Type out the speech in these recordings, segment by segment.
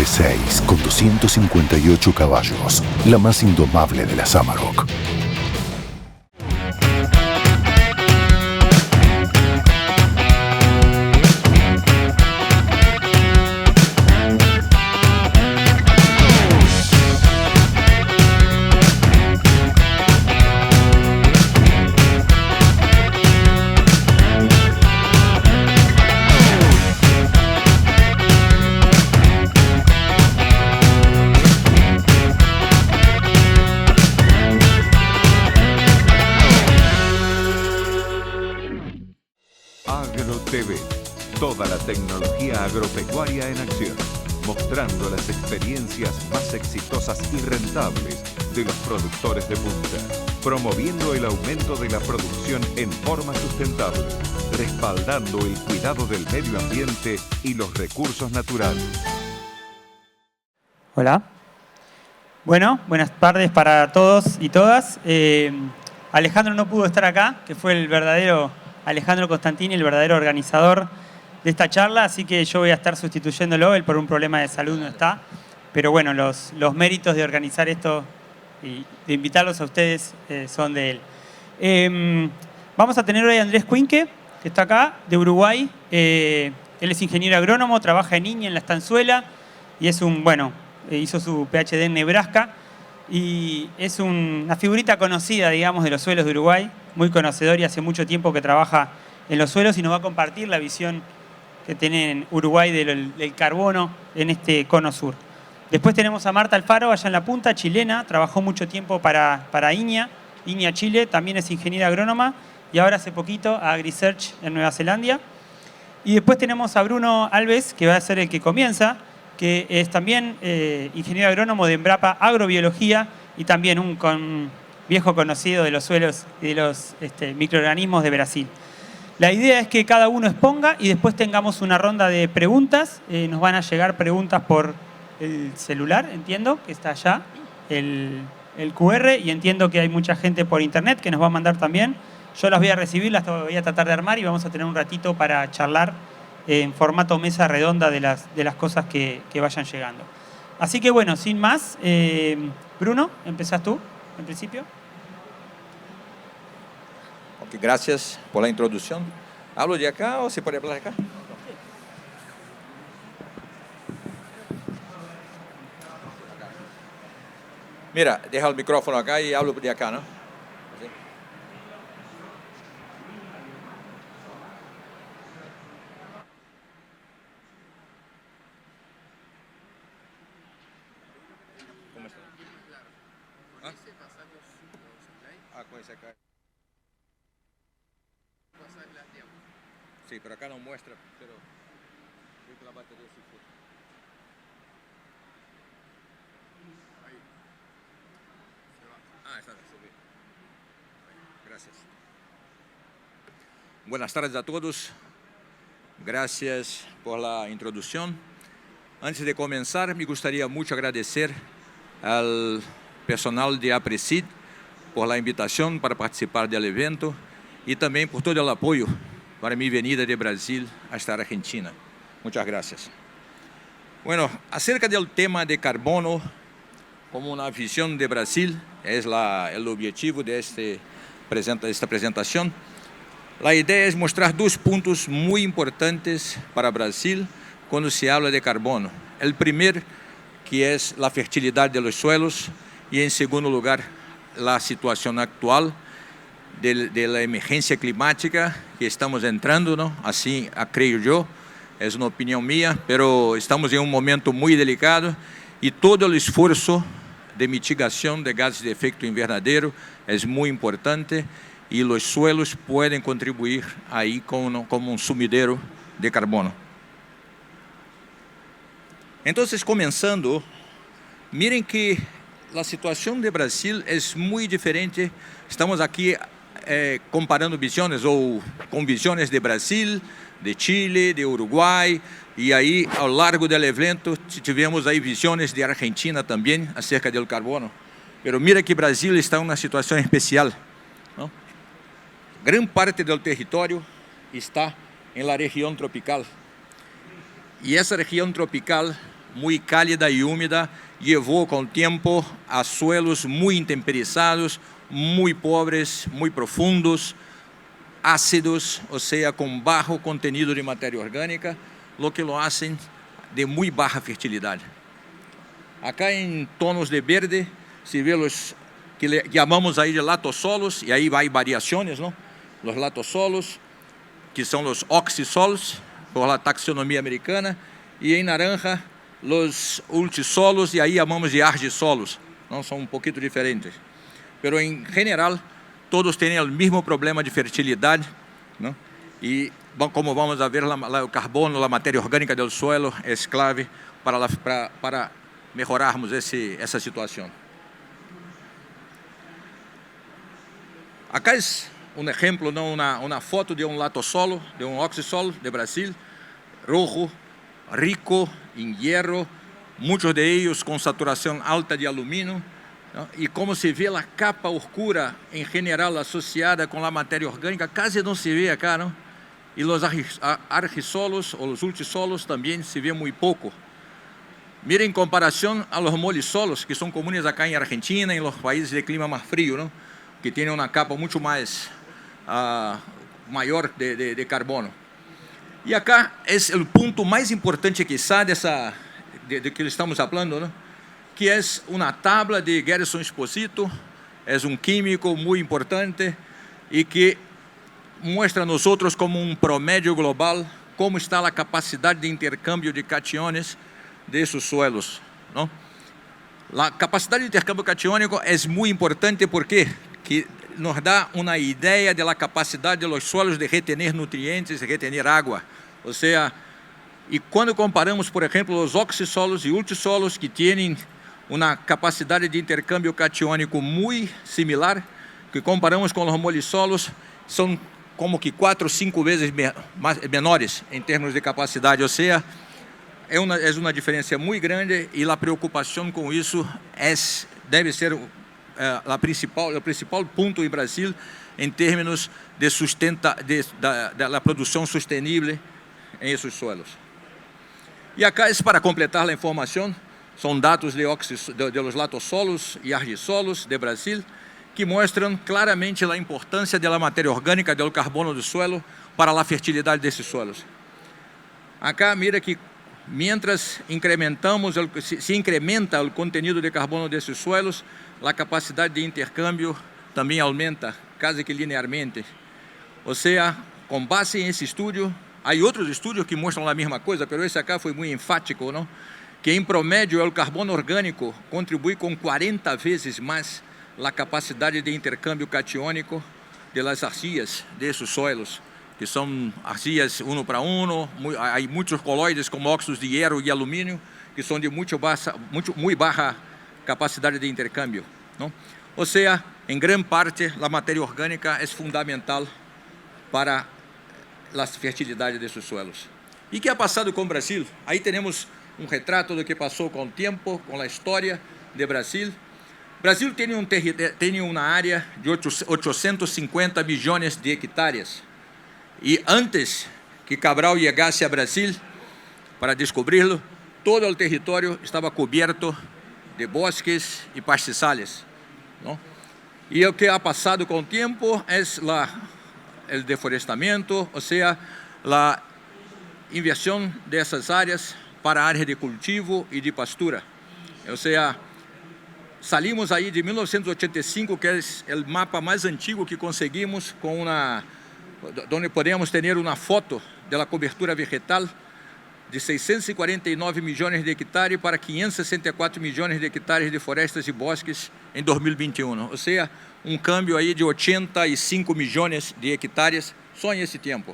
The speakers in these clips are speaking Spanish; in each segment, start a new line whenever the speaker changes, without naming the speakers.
V6 con 258 caballos, la más indomable de las Amarok.
AgroTV, toda la tecnología agropecuaria en acción, mostrando las experiencias más exitosas y rentables de los productores de punta, promoviendo el aumento de la producción en forma sustentable, respaldando el cuidado del medio ambiente y los recursos naturales.
Hola. Bueno, buenas tardes para todos y todas. Alejandro no pudo estar acá, que fue el verdadero Alejandro Constantini, el verdadero organizador de esta charla, así que yo voy a estar sustituyéndolo. Él por un problema de salud no está, pero bueno, los méritos de organizar esto y de invitarlos a ustedes son de él. Vamos a tener hoy a Andrés Cuinque, que está acá, de Uruguay. Él es ingeniero agrónomo, trabaja en INIA, en La Estanzuela, y es hizo su PhD en Nebraska, y es una figurita conocida, digamos, de los suelos de Uruguay, muy conocedor y hace mucho tiempo que trabaja en los suelos y nos va a compartir la visión que tiene en Uruguay del carbono en este cono sur. Después tenemos a Marta Alfaro, allá en la punta, chilena, trabajó mucho tiempo para INIA Chile, también es ingeniera agrónoma y ahora hace poquito a AgriSearch en Nueva Zelanda. Y después tenemos a Bruno Alves, que va a ser el que comienza, que es también ingeniero agrónomo de Embrapa Agrobiología y también un viejo conocido de los suelos y de los microorganismos de Brasil. La idea es que cada uno exponga y después tengamos una ronda de preguntas. Nos van a llegar preguntas por el celular, entiendo, que está allá, el QR, y entiendo que hay mucha gente por internet que nos va a mandar también. Yo las voy a recibir, las voy a tratar de armar y vamos a tener un ratito para charlar en formato mesa redonda de las cosas que vayan llegando. Así que bueno, sin más, Bruno, empezás tú, en principio.
Ok, gracias por la introducción. ¿Hablo de acá o se puede hablar acá? Mira, deja el micrófono acá y hablo de acá, ¿no? ¿Sí? ¿Cómo está? ¿Ah? Con ese acá. Sí, pero acá no muestra, pero creo que la batería sí fue. Ahí. Se va. Está, se ve. Gracias. Buenas tardes a todos. Gracias por la introducción. Antes de comenzar, me gustaría mucho agradecer al personal de APRESID por la invitación para participar del evento y también por todo el apoyo para mi venida de Brasil hasta Argentina. Muchas gracias. Bueno, acerca del tema de carbono como una visión de Brasil, es el objetivo de esta presentación. La idea es mostrar dos puntos muy importantes para Brasil cuando se habla de carbono. El primero, que es la fertilidad de los suelos, y en segundo lugar, la situación actual de la emergencia climática que estamos entrando, ¿no? Así creo yo, es una opinión mía, pero estamos en un momento muy delicado y todo el esfuerzo de mitigación de gases de efecto invernadero es muy importante y los suelos pueden contribuir ahí como un sumidero de carbono. Entonces, comenzando, miren que la situación de Brasil es muy diferente. Estamos aquí comparando visiones ou com visiones de Brasil, de Chile, de Uruguay, e aí ao largo do evento tivemos aí visiones de Argentina também acerca do carbono. Pero mira que Brasil está em uma situação especial, ¿no? Gran parte do território está em la região tropical. E essa região tropical muy cálida y húmeda llevó con el tiempo a suelos muy intemperizados, muy pobres, muy profundos, ácidos, o sea, con bajo contenido de materia orgánica, lo que lo hacen de muy baja fertilidad. Acá en tonos de verde se ve los que le llamamos ahí de latosolos, y ahí hay variaciones, ¿no? Los latosolos, que son los oxisolos, por la taxonomía americana, y en naranja los ultisolos, y ahí llamamos de argisolos, ¿no? Son un poquito diferentes. Pero en general, todos tienen el mismo problema de fertilidad, ¿no? Y como vamos a ver, el carbono, la materia orgánica del suelo es clave para mejorarmos esa situación. Acá es un ejemplo, ¿no? una foto de un latosolo, de un oxisolo de Brasil, rojo, rico en hierro, muchos de ellos con saturación alta de aluminio, ¿no? Y como se ve la capa oscura en general asociada con la materia orgánica, casi no se ve acá, ¿no? Y los argisolos o los ultisolos también se ve muy poco. Miren en comparación a los molisolos, que son comunes acá en Argentina, en los países de clima más frío, ¿no? Que tienen una capa mucho más mayor de carbono. Y acá es el punto más importante quizá de que estamos hablando, ¿no? Que es una tabla de Gerson Esposito, es un químico muy importante y que muestra a nosotros como un promedio global cómo está la capacidad de intercambio de cationes de esos suelos, ¿no? La capacidad de intercambio catiónico es muy importante porque nos da una idea de la capacidad de los suelos de retener nutrientes, de retener agua. O sea, y cuando comparamos, por ejemplo, los oxisolos y ultisolos que tienen una capacidad de intercambio catiónico muy similar, que comparamos con los molisolos, son como que 4 o 5 veces menores en términos de capacidad. O sea, es una diferencia muy grande y la preocupación con eso debe ser el principal punto en Brasil en términos de la producción sostenible en esos suelos. Y acá es para completar la información, son datos de los latosolos y argisolos de Brasil, que muestran claramente la importancia de la materia orgánica del carbono del suelo para la fertilidad de esos suelos. Acá mira que mientras se incrementa el contenido de carbono de esos suelos, la capacidad de intercambio también aumenta casi que linealmente. O sea, con base en ese estudio, hay otros estudios que muestran la misma cosa, pero ese acá fue muy enfático, ¿no? Que en promedio el carbono orgánico contribuye con 40 veces más la capacidad de intercambio catiónico de las arcillas de esos suelos, que son arcillas 1 para 1, hay muchos coloides como óxidos de hierro y aluminio, que son de muy baja capacidad de intercambio, ¿no? O sea, en gran parte la materia orgánica es fundamental para la fertilidad de esos suelos. ¿Y qué ha pasado con Brasil? Ahí tenemos un retrato de lo que pasó con el tiempo, con la historia de Brasil. Brasil tiene una área de 850 millones de hectáreas. Y antes que Cabral llegase a Brasil para descubrirlo, todo el territorio estaba cubierto de bosques y pastizales, ¿no? Y lo que ha pasado con el tiempo es el deforestamiento, o sea, la inversión de esas áreas para áreas de cultivo y de pastura. O sea, salimos ahí de 1985, que es el mapa más antiguo que conseguimos, donde podemos tener una foto de la cobertura vegetal de 649 millones de hectáreas para 564 millones de hectáreas de florestas y bosques en 2021. O sea, un cambio ahí de 85 millones de hectáreas só en ese tiempo.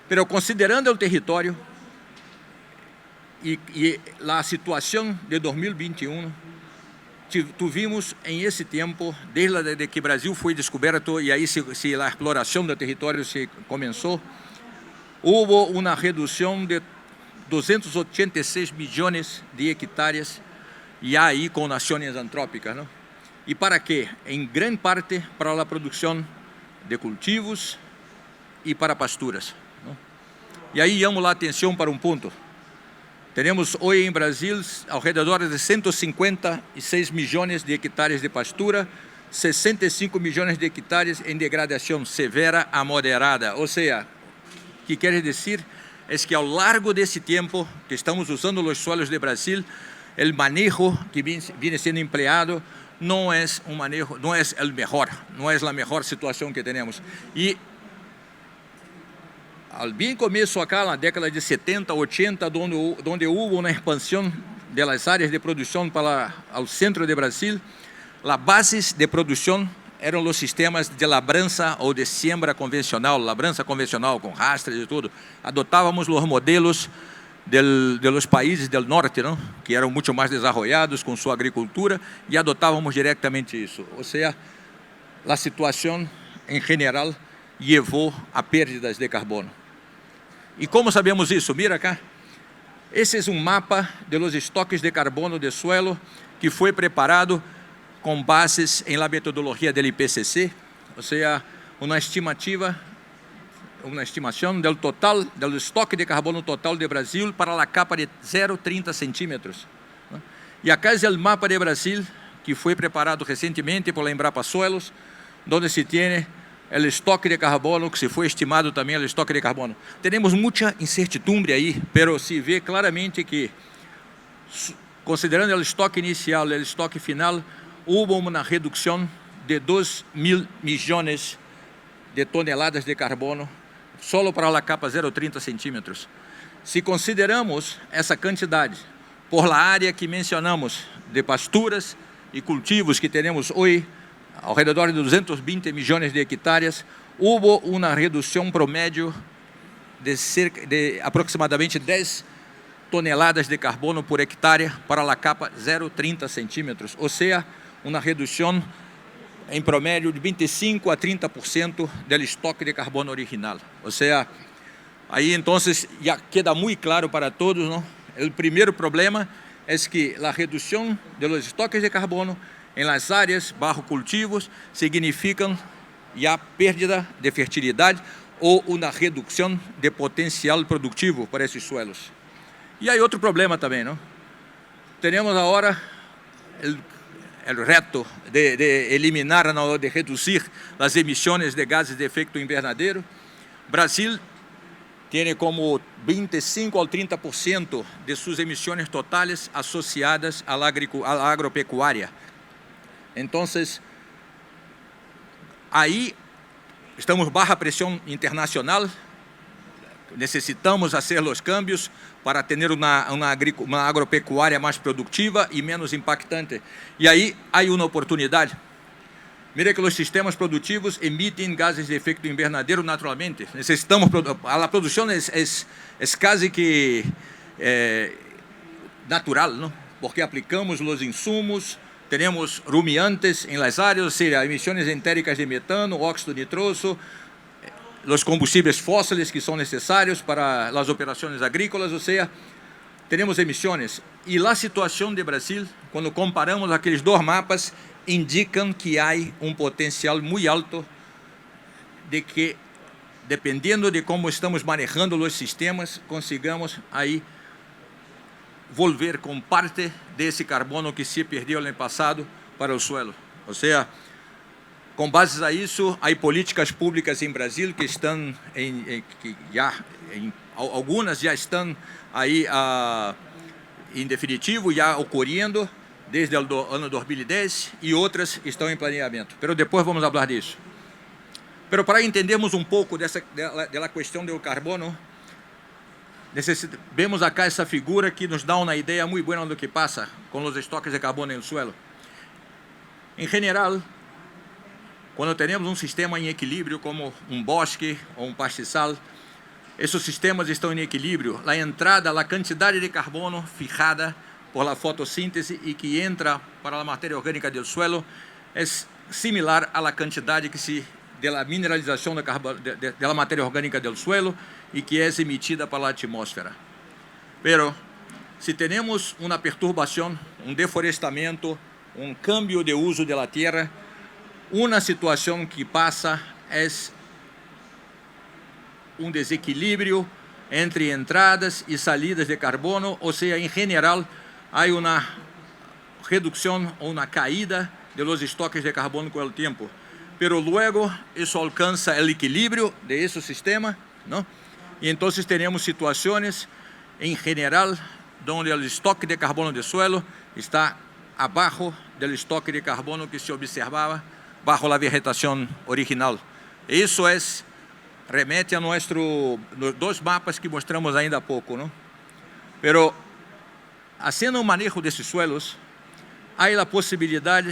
Pero considerando el territorio y la situación de 2021, tuvimos en ese tiempo, desde que Brasil fue descubierto y ahí la exploración del territorio se comenzó, hubo una reducción de 286 millones de hectáreas ya ahí con naciones antrópicas, ¿no? ¿Y para qué? En gran parte para la producción de cultivos y para pasturas, ¿no? Y ahí llamo la atención para un punto. Tenemos hoy en Brasil alrededor de 156 millones de hectáreas de pastura, 65 millones de hectáreas en degradación severa a moderada. O sea, ¿qué quiere decir? Es que a lo largo de ese tiempo que estamos usando los suelos de Brasil, el manejo que viene siendo empleado no es un manejo, no es el mejor, no es la mejor situación que tenemos. Y al bien comienzo acá, en la década de 70, 80, donde hubo una expansión de las áreas de producción para el centro de Brasil, las bases de producción eran los sistemas de labranza o de siembra convencional, labranza convencional con rastros y todo. Adotábamos los modelos de los países del norte, ¿no? Que eram muito mais desarrollados com sua agricultura, e adotávamos diretamente isso. Ou seja, a situação em geral levou a perdas de carbono. E como sabemos isso? Mira cá. Esse é um mapa de los estoques de carbono de suelo que foi preparado com bases em la metodologia del IPCC, ou seja, uma estimação do total, do estoque de carbono total de Brasil para a capa de 0,30 centímetros. E acá é o mapa de Brasil que foi preparado recentemente por la Embrapa Suelos, onde se tem o estoque de carbono, que se foi estimado também o estoque de carbono. Temos muita incertidumbre aí, pero se vê claramente que, considerando o estoque inicial e o estoque final, houve uma redução de 2.000 milhões de toneladas de carbono solo para a capa 0,30 centímetros. Se consideramos essa quantidade por la área que mencionamos de pasturas e cultivos que temos hoje, ao redor de 220 milhões de hectares, houve uma redução promédio de aproximadamente 10 toneladas de carbono por hectare para a capa 0,30 centímetros, ou seja, uma redução em promédio de 25 a 30% do estoque de carbono original. Ou seja, aí então já queda muito claro para todos, não? O primeiro problema é que a redução dos estoques de carbono em las áreas bajo cultivos significam já perda de fertilidade ou uma redução de potencial produtivo para esses suelos. E aí outro problema também, não? Temos agora o reto de eliminar, de reduzir as emissões de gases de efeito invernadero. Brasil tem como 25 ao 30% de suas emissões totais associadas à agropecuária. Então, aí estamos bajo pressão internacional, necessitamos fazer os cambios para ter uma agropecuária mais produtiva e menos impactante. E aí há uma oportunidade. Mira que os sistemas produtivos emitem gases de efeito invernadero naturalmente. Necessitamos, a produção é quase que natural, não? Porque aplicamos os insumos, temos rumiantes em las áreas, ou seja, emissões entéricas de metano, óxido nitroso, os combustíveis fósseis que são necessários para as operações agrícolas, ou seja, temos emissões. E a situação de Brasil, quando comparamos aqueles dois mapas, indicam que há um potencial muito alto de que, dependendo de como estamos manejando os sistemas, consigamos aí volver com parte desse carbono que se perdeu no passado para o suelo. Ou seja, com base a isso, há políticas públicas em Brasil que estão algumas já estão aí em definitivo, já ocorrendo desde o ano 2010 e outras estão em planeamento. Mas depois vamos falar disso. Mas para entendermos um pouco da questão do carbono, vemos acá essa figura que nos dá uma ideia muito boa do que passa com os estoques de carbono no suelo. Em geral, quando temos um sistema em equilíbrio, como um bosque ou um pastizal, esses sistemas estão em equilíbrio. A entrada, a quantidade de carbono fijada por la fotossíntese e que entra para a matéria orgânica do suelo é similar à quantidade da mineralização da matéria orgânica do suelo e que é emitida para a atmosfera. Pero, se temos uma perturbação, um deforestamento, um cambio de uso da terra, uma situação que passa é um desequilíbrio entre entradas y salidas de carbono, o sea, en general hay una reducción o una caída de los estoques de carbono con el tiempo. Pero luego eso alcanza el equilibrio de ese sistema, ¿no? Y entonces tenemos situaciones en general donde el estoque de carbono del suelo está abajo del estoque de carbono que se observaba bajo la vegetación original. Eso remete a los dos mapas que mostramos ainda há pouco, ¿no? Pero haciendo un manejo de esos suelos, hay la posibilidad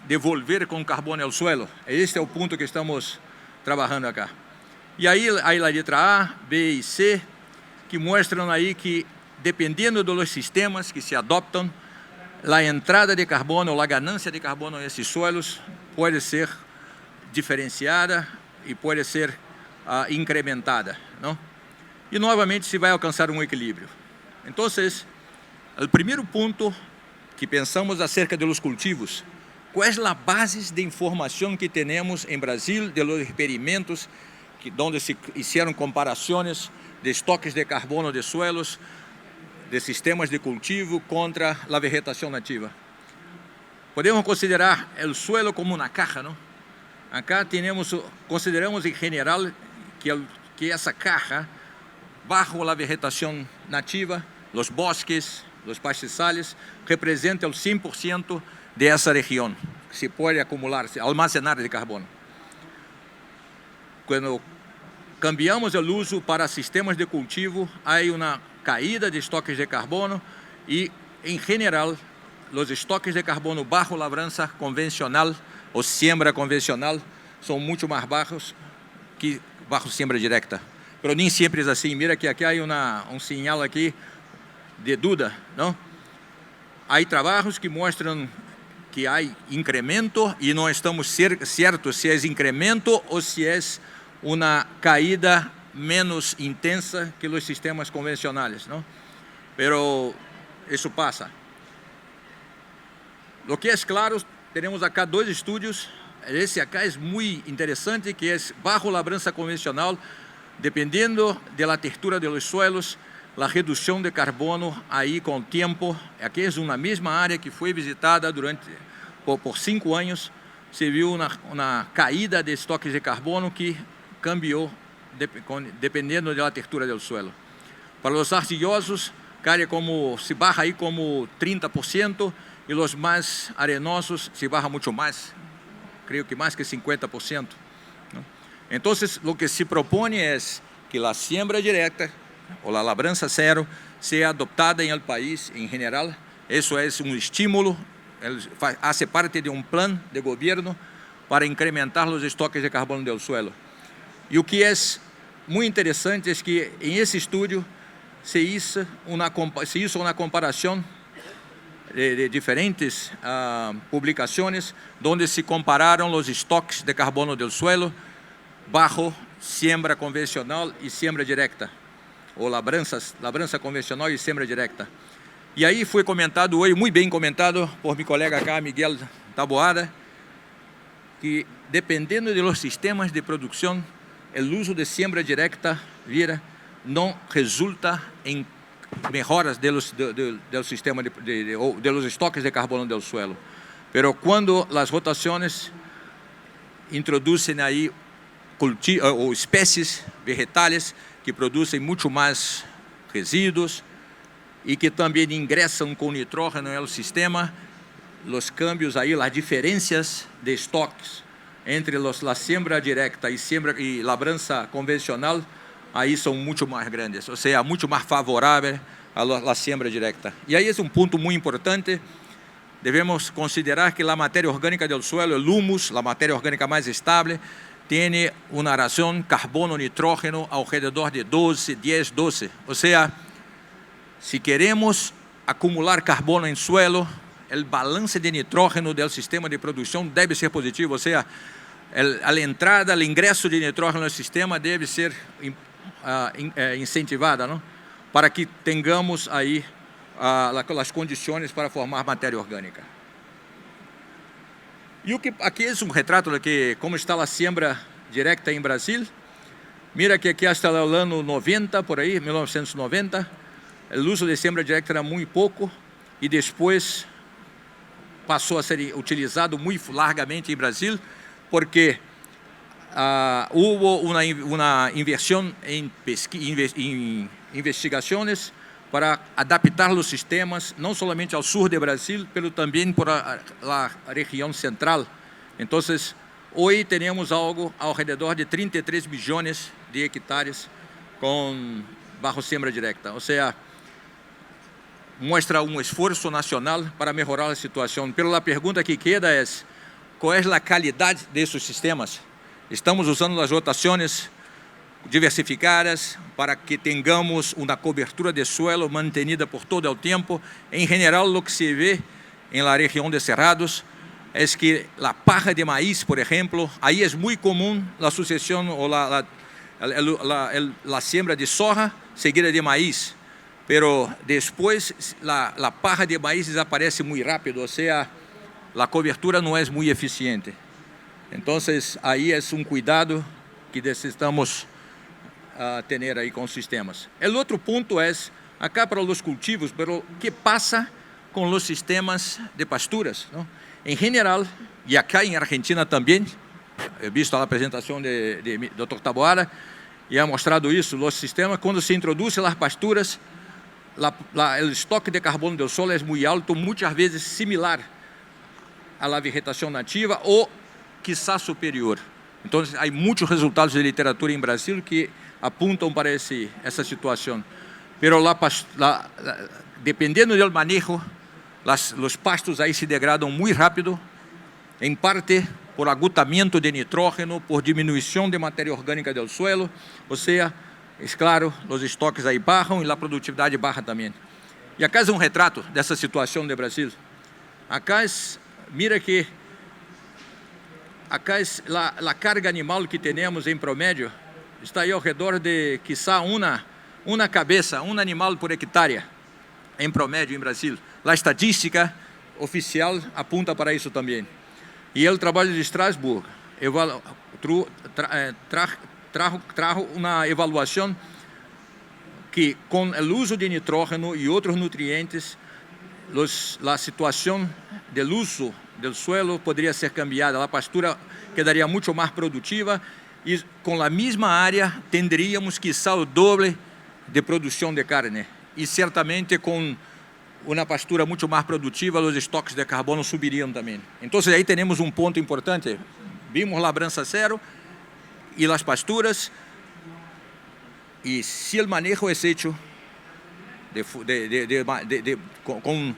de volver con carbono al suelo. Este es el punto que estamos trabajando acá. Y ahí hay la letra A, B y C, que muestran ahí que, dependiendo de los sistemas que se adoptan, la entrada de carbono o la ganancia de carbono en esos suelos puede ser diferenciada y puede ser incrementada, ¿no? Y nuevamente se va a alcanzar un equilibrio. Entonces, el primer punto que pensamos acerca de los cultivos, ¿cuál es la base de información que tenemos en Brasil de los experimentos donde se hicieron comparaciones de estoques de carbono de suelos, de sistemas de cultivo contra la vegetación nativa? Podemos considerar el suelo como una caja, ¿no? Acá consideramos en general que esa caja, bajo la vegetación nativa, los bosques, los pastizales, representa el 100% de esa región, que se puede acumular, almacenar de carbono. Cuando cambiamos el uso para sistemas de cultivo, hay una caída de estoques de carbono y, en general, los estoques de carbono bajo labranza convencional o siembra convencional son mucho más bajos que bajo siembra directa. Pero ni siempre es así. Mira que aquí hay un señal aquí de duda, ¿no? Hay trabajos que muestran que hay incremento y no estamos ciertos si es incremento o si es una caída menos intensa que los sistemas convencionales, ¿no? Pero eso pasa. Lo que es claro, tenemos acá dos estudios. Esse acá es muy interesante, que es bajo labranza convencional, dependiendo de la textura de los suelos, la reducción de carbono ahí con tiempo. Aquí es una misma área que fue visitada por 5 años. Se vio una caída de estoques de carbono que cambió dependiendo de la textura del suelo. Para los arcillosos, se baja ahí como 30%, y los más arenosos se baja mucho más, creo que más que 50%, ¿no? Entonces, lo que se propone es que la siembra directa o la labranza cero sea adoptada en el país en general. Eso es un estímulo, hace parte de un plan de gobierno para incrementar los estoques de carbono del suelo. Y lo que es muy interesante es que en ese estudio se hizo una comparación de diferentes publicaciones donde se compararon los estoques de carbono del suelo bajo siembra convencional y siembra directa, o labranza convencional y siembra directa. Y ahí fue comentado hoy, muy bien comentado por mi colega acá, Miguel Taboada, que dependiendo de los sistemas de producción, el uso de siembra directa, no resulta en mejoras del sistema de los estoques de carbono del suelo. Pero cuando las rotaciones introducen ahí o especies vegetales que producen mucho más residuos y que también ingresan con nitrógeno en el sistema, los cambios ahí, las diferencias de estoques entre la siembra directa y labranza convencional, ahí son mucho más grandes, o sea, mucho más favorable a la siembra directa. Y ahí es un punto muy importante. Debemos considerar que la materia orgánica del suelo, el humus, la materia orgánica más estable, tiene una razón carbono-nitrógeno alrededor de 12, 10, 12. O sea, si queremos acumular carbono en suelo, el balance de nitrógeno del sistema de producción debe ser positivo. O sea, la entrada, el ingreso de nitrógeno en el sistema debe ser incentivada, ¿no? Para que tengamos ahí las condiciones para formar materia orgánica. Y aquí es un retrato de cómo está la siembra directa en Brasil. Mira que aqui hasta o ano 90, por aí, 1990, o uso de siembra direta era muito pouco e depois passou a ser utilizado muito largamente em Brasil, porque hubo uma inversión en investigaciones para adaptar los sistemas, no solamente al sur de Brasil, pero también por la región central. Entonces, hoy tenemos algo alrededor de 33 millones de hectáreas bajo siembra directa. O sea, muestra un esfuerzo nacional para mejorar la situación. Pero la pregunta que queda es, ¿cuál es la calidad de esos sistemas? Estamos usando as rotações diversificadas para que tenhamos uma cobertura de suelo mantenida por todo o tempo. Em geral, o que se vê na região de Cerrados é que a paja de maíz, por exemplo, aí é muito comum a sucessão ou a siembra de soja seguida de maíz, pero depois a paja de maíz desaparece muito rápido, ou seja, a cobertura não é muito eficiente. Então, aí é cuidado que necessitamos ter aí com os sistemas. O outro ponto é, acá para os cultivos, pero que passa com os sistemas de pasturas, não? Em geral, e acá em Argentina também, he visto a apresentação de Dr. Taboada, e ha mostrado isso, os sistemas, quando se introduzem as pasturas, o estoque de carbono do solo é muito alto, muitas vezes similar à vegetação nativa ou quizá superior. Então, há muitos resultados de literatura em Brasil que apuntam para essa situação. Pero dependendo do manejo, os pastos aí se degradam muito rápido, em parte por agotamento de nitrógeno, por diminuição de matéria orgânica do suelo, ou seja, é claro, os estoques aí baixam e a produtividade baixa também. E acá é retrato dessa situação de Brasil. Acá mira que acá a carga animal que temos em promédio está aí ao redor de, quizá, uma cabeça, um animal por hectare, em promédio em Brasil. A estatística oficial apunta para isso também. E o trabalho de Strasbourg trajo uma avaliação que, com o uso de nitrógeno e outros nutrientes, a situação do uso do suelo poderia ser cambiada, a pastura quedaria muito mais produtiva e com a mesma área teríamos quizá o doble de produção de carne e certamente com uma pastura muito mais produtiva os estoques de carbono subiriam também. Então aí temos um ponto importante, vimos labrança zero e as pasturas, e se o manejo é feito com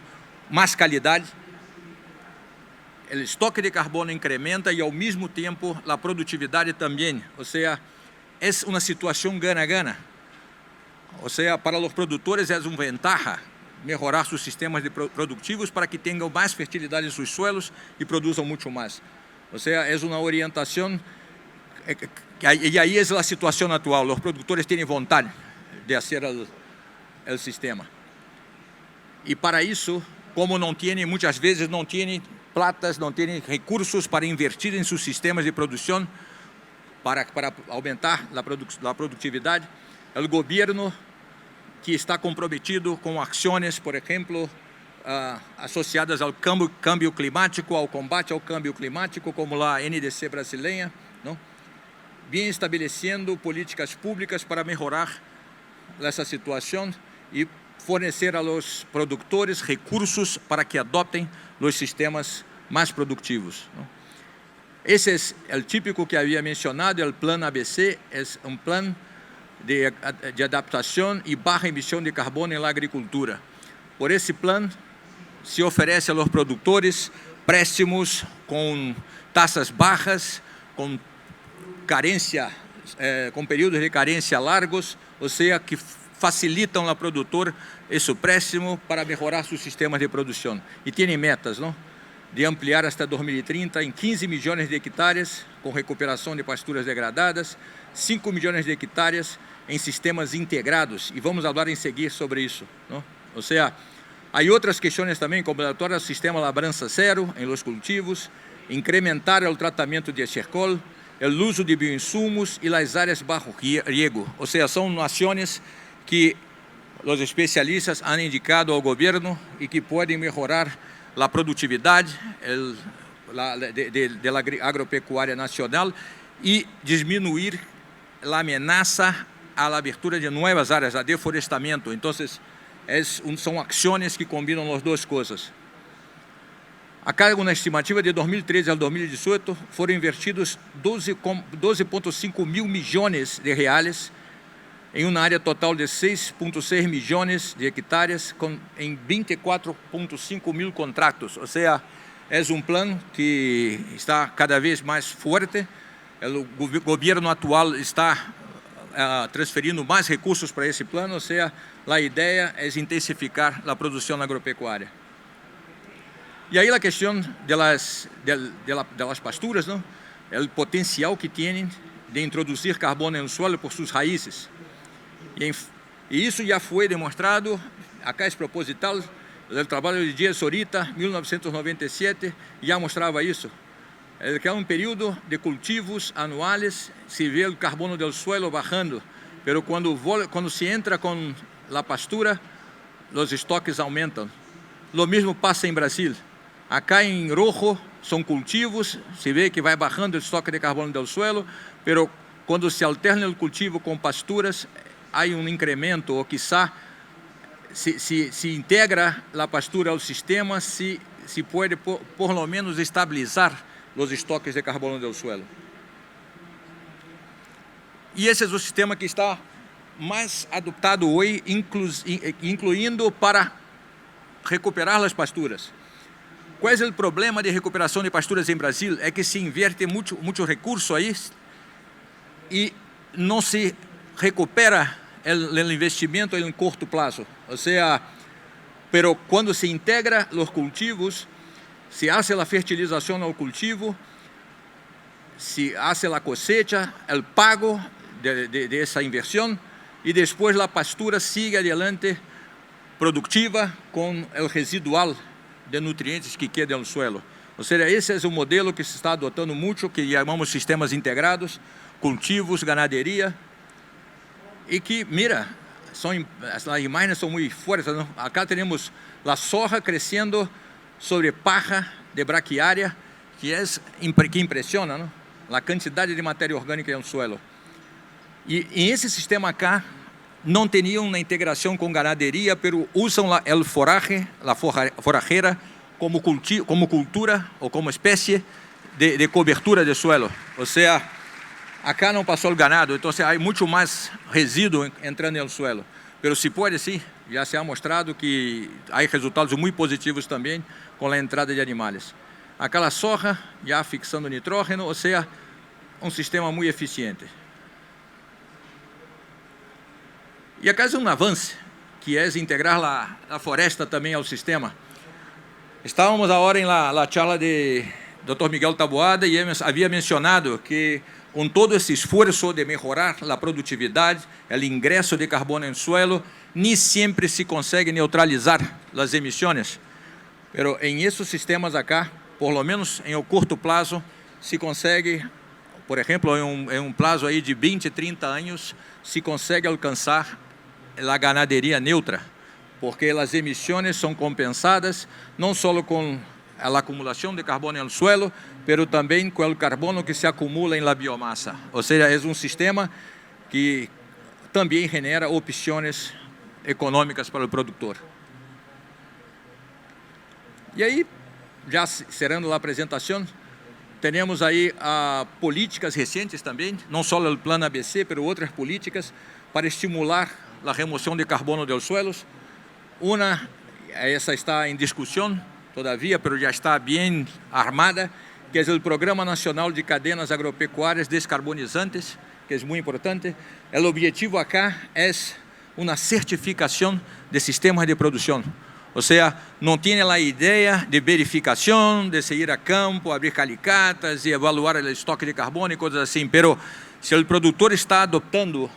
mais qualidade, o estoque de carbono incrementa e ao mesmo tempo a produtividade também, ou seja, é uma situação gana-gana. Ou seja, para os produtores é uma ventaja melhorar seus sistemas produtivos para que tenham mais fertilidade em seus suelos e produzam muito mais. Ou seja, é uma orientação, e aí é a situação atual, os produtores têm vontade de fazer o sistema. E para isso, como não têm, muitas vezes não têm platas, não têm recursos para investir em seus sistemas de produção, para aumentar a produtividade, o governo que está comprometido com ações, por exemplo, associadas ao câmbio climático, ao combate ao câmbio climático, como a NDC brasileira, não? Vem estabelecendo políticas públicas para melhorar essa situação e fornecer aos produtores recursos para que adotem os sistemas mais produtivos, não? Esse é o típico que havia mencionado, o plano ABC, é um plano de adaptação e baixa emissão de carbono na agricultura. Por esse plano, se oferece aos produtores préstimos com taxas baixas, com carência, com períodos de carência largos, ou seja, que facilitam ao produtor esse préstimo para melhorar seus sistemas de produção. E tem metas, não? De ampliar até 2030 em 15 milhões de hectares com recuperação de pasturas degradadas, 5 milhões de hectares em sistemas integrados, e vamos falar em seguir sobre isso, não? Ou seja, há outras questões também, como adotar o sistema labrança zero em los cultivos, incrementar o tratamento de estercol, el uso de bioinsumos y las áreas bajo riego. O sea, son acciones que los especialistas han indicado al gobierno y que pueden mejorar la productividad de la agropecuaria nacional y disminuir la amenaza a la abertura de nuevas áreas, a deforestamiento. Entonces, son acciones que combinam as duas coisas. Acá, uma estimativa de 2013 ao 2018, foram investidos 12,5 mil milhões de reais em uma área total de 6,6 milhões de hectares, em 24,5 mil contratos. Ou seja, é um plano que está cada vez mais forte. O governo atual está transferindo mais recursos para esse plano, ou seja, a ideia é intensificar a produção agropecuária. E aí a questão das pasturas, não? O potencial que têm de introduzir carbono no solo por suas raízes. E isso já foi demonstrado, acá é proposital, o trabalho de Díaz Zorita, 1997, já mostrava isso. Que é um período de cultivos anuais, se vê o carbono do suelo bajando, mas quando se entra com a pastura, os estoques aumentam. Lo mesmo passa em Brasil. Acá em rojo são cultivos, se vê que vai bajando o estoque de carbono do suelo, mas quando se alterna o cultivo com pasturas, há um incremento, ou quizá se integra a pastura ao sistema, se pode por lo menos estabilizar os estoques de carbono do suelo. E esse é o sistema que está mais adoptado hoje, incluindo para recuperar as pasturas. Qual é o problema de recuperação de pasturas em Brasil? É que se inverte muito recurso aí e não se recupera o investimento em curto prazo. Ou seja, pero quando se integra os cultivos, se hace a fertilização ao cultivo, se hace a cosecha, o pago de essa inversão e depois a pastura sigue adiante produtiva com o residual de nutrientes que queda no suelo. Ou seja, esse é o modelo que se está adotando muito, que chamamos sistemas integrados, cultivos, ganaderia, e que, mira, as imagens são muito fortes, não? Acá temos a soja crescendo sobre paja de braquiária, que impressiona, não? A quantidade de matéria orgânica no suelo. E esse sistema acá não tinham uma integração com ganaderia, pero usam a forrageira como cultura ou como espécie de cobertura de suelo. Ou seja, acá não passou o ganado, então há muito mais resíduo entrando no suelo. Pero se pode sim, já se ha mostrado que há resultados muito positivos também com a entrada de animais. Aquela soja já fixando nitrógeno, ou seja, um sistema muito eficiente. E acá é um avanço, que é integrar a floresta também ao sistema. Estávamos agora em la charla de Dr. Miguel Taboada e havia mencionado que com todo esse esforço de melhorar a produtividade, o ingresso de carbono no suelo, nem sempre se consegue neutralizar as emissões. Pero em esses sistemas acá, por lo menos em um curto prazo, se consegue, por exemplo, em um prazo aí de 20, 30 anos, se consegue alcançar a ganaderia neutra, porque as emissões são compensadas não só com a acumulação de carbono no suelo, pero também com o carbono que se acumula em la biomassa. Ou seja, é um sistema que também genera opções econômicas para o produtor. E aí, já cerrando a apresentação, temos aí políticas recentes também, não só o Plano ABC, mas outras políticas para estimular a remoção de carbono dos suelos. Essa está em discussão todavia, mas já está bem armada, que é o Programa Nacional de Cadenas Agropecuárias Descarbonizantes, que é muito importante. O objetivo acá é uma certificação de sistemas de produção. Ou seja, não tem a ideia de verificação, de seguir a campo, abrir calicatas e evaluar o estoque de carbono e coisas assim, mas se o produtor está adotando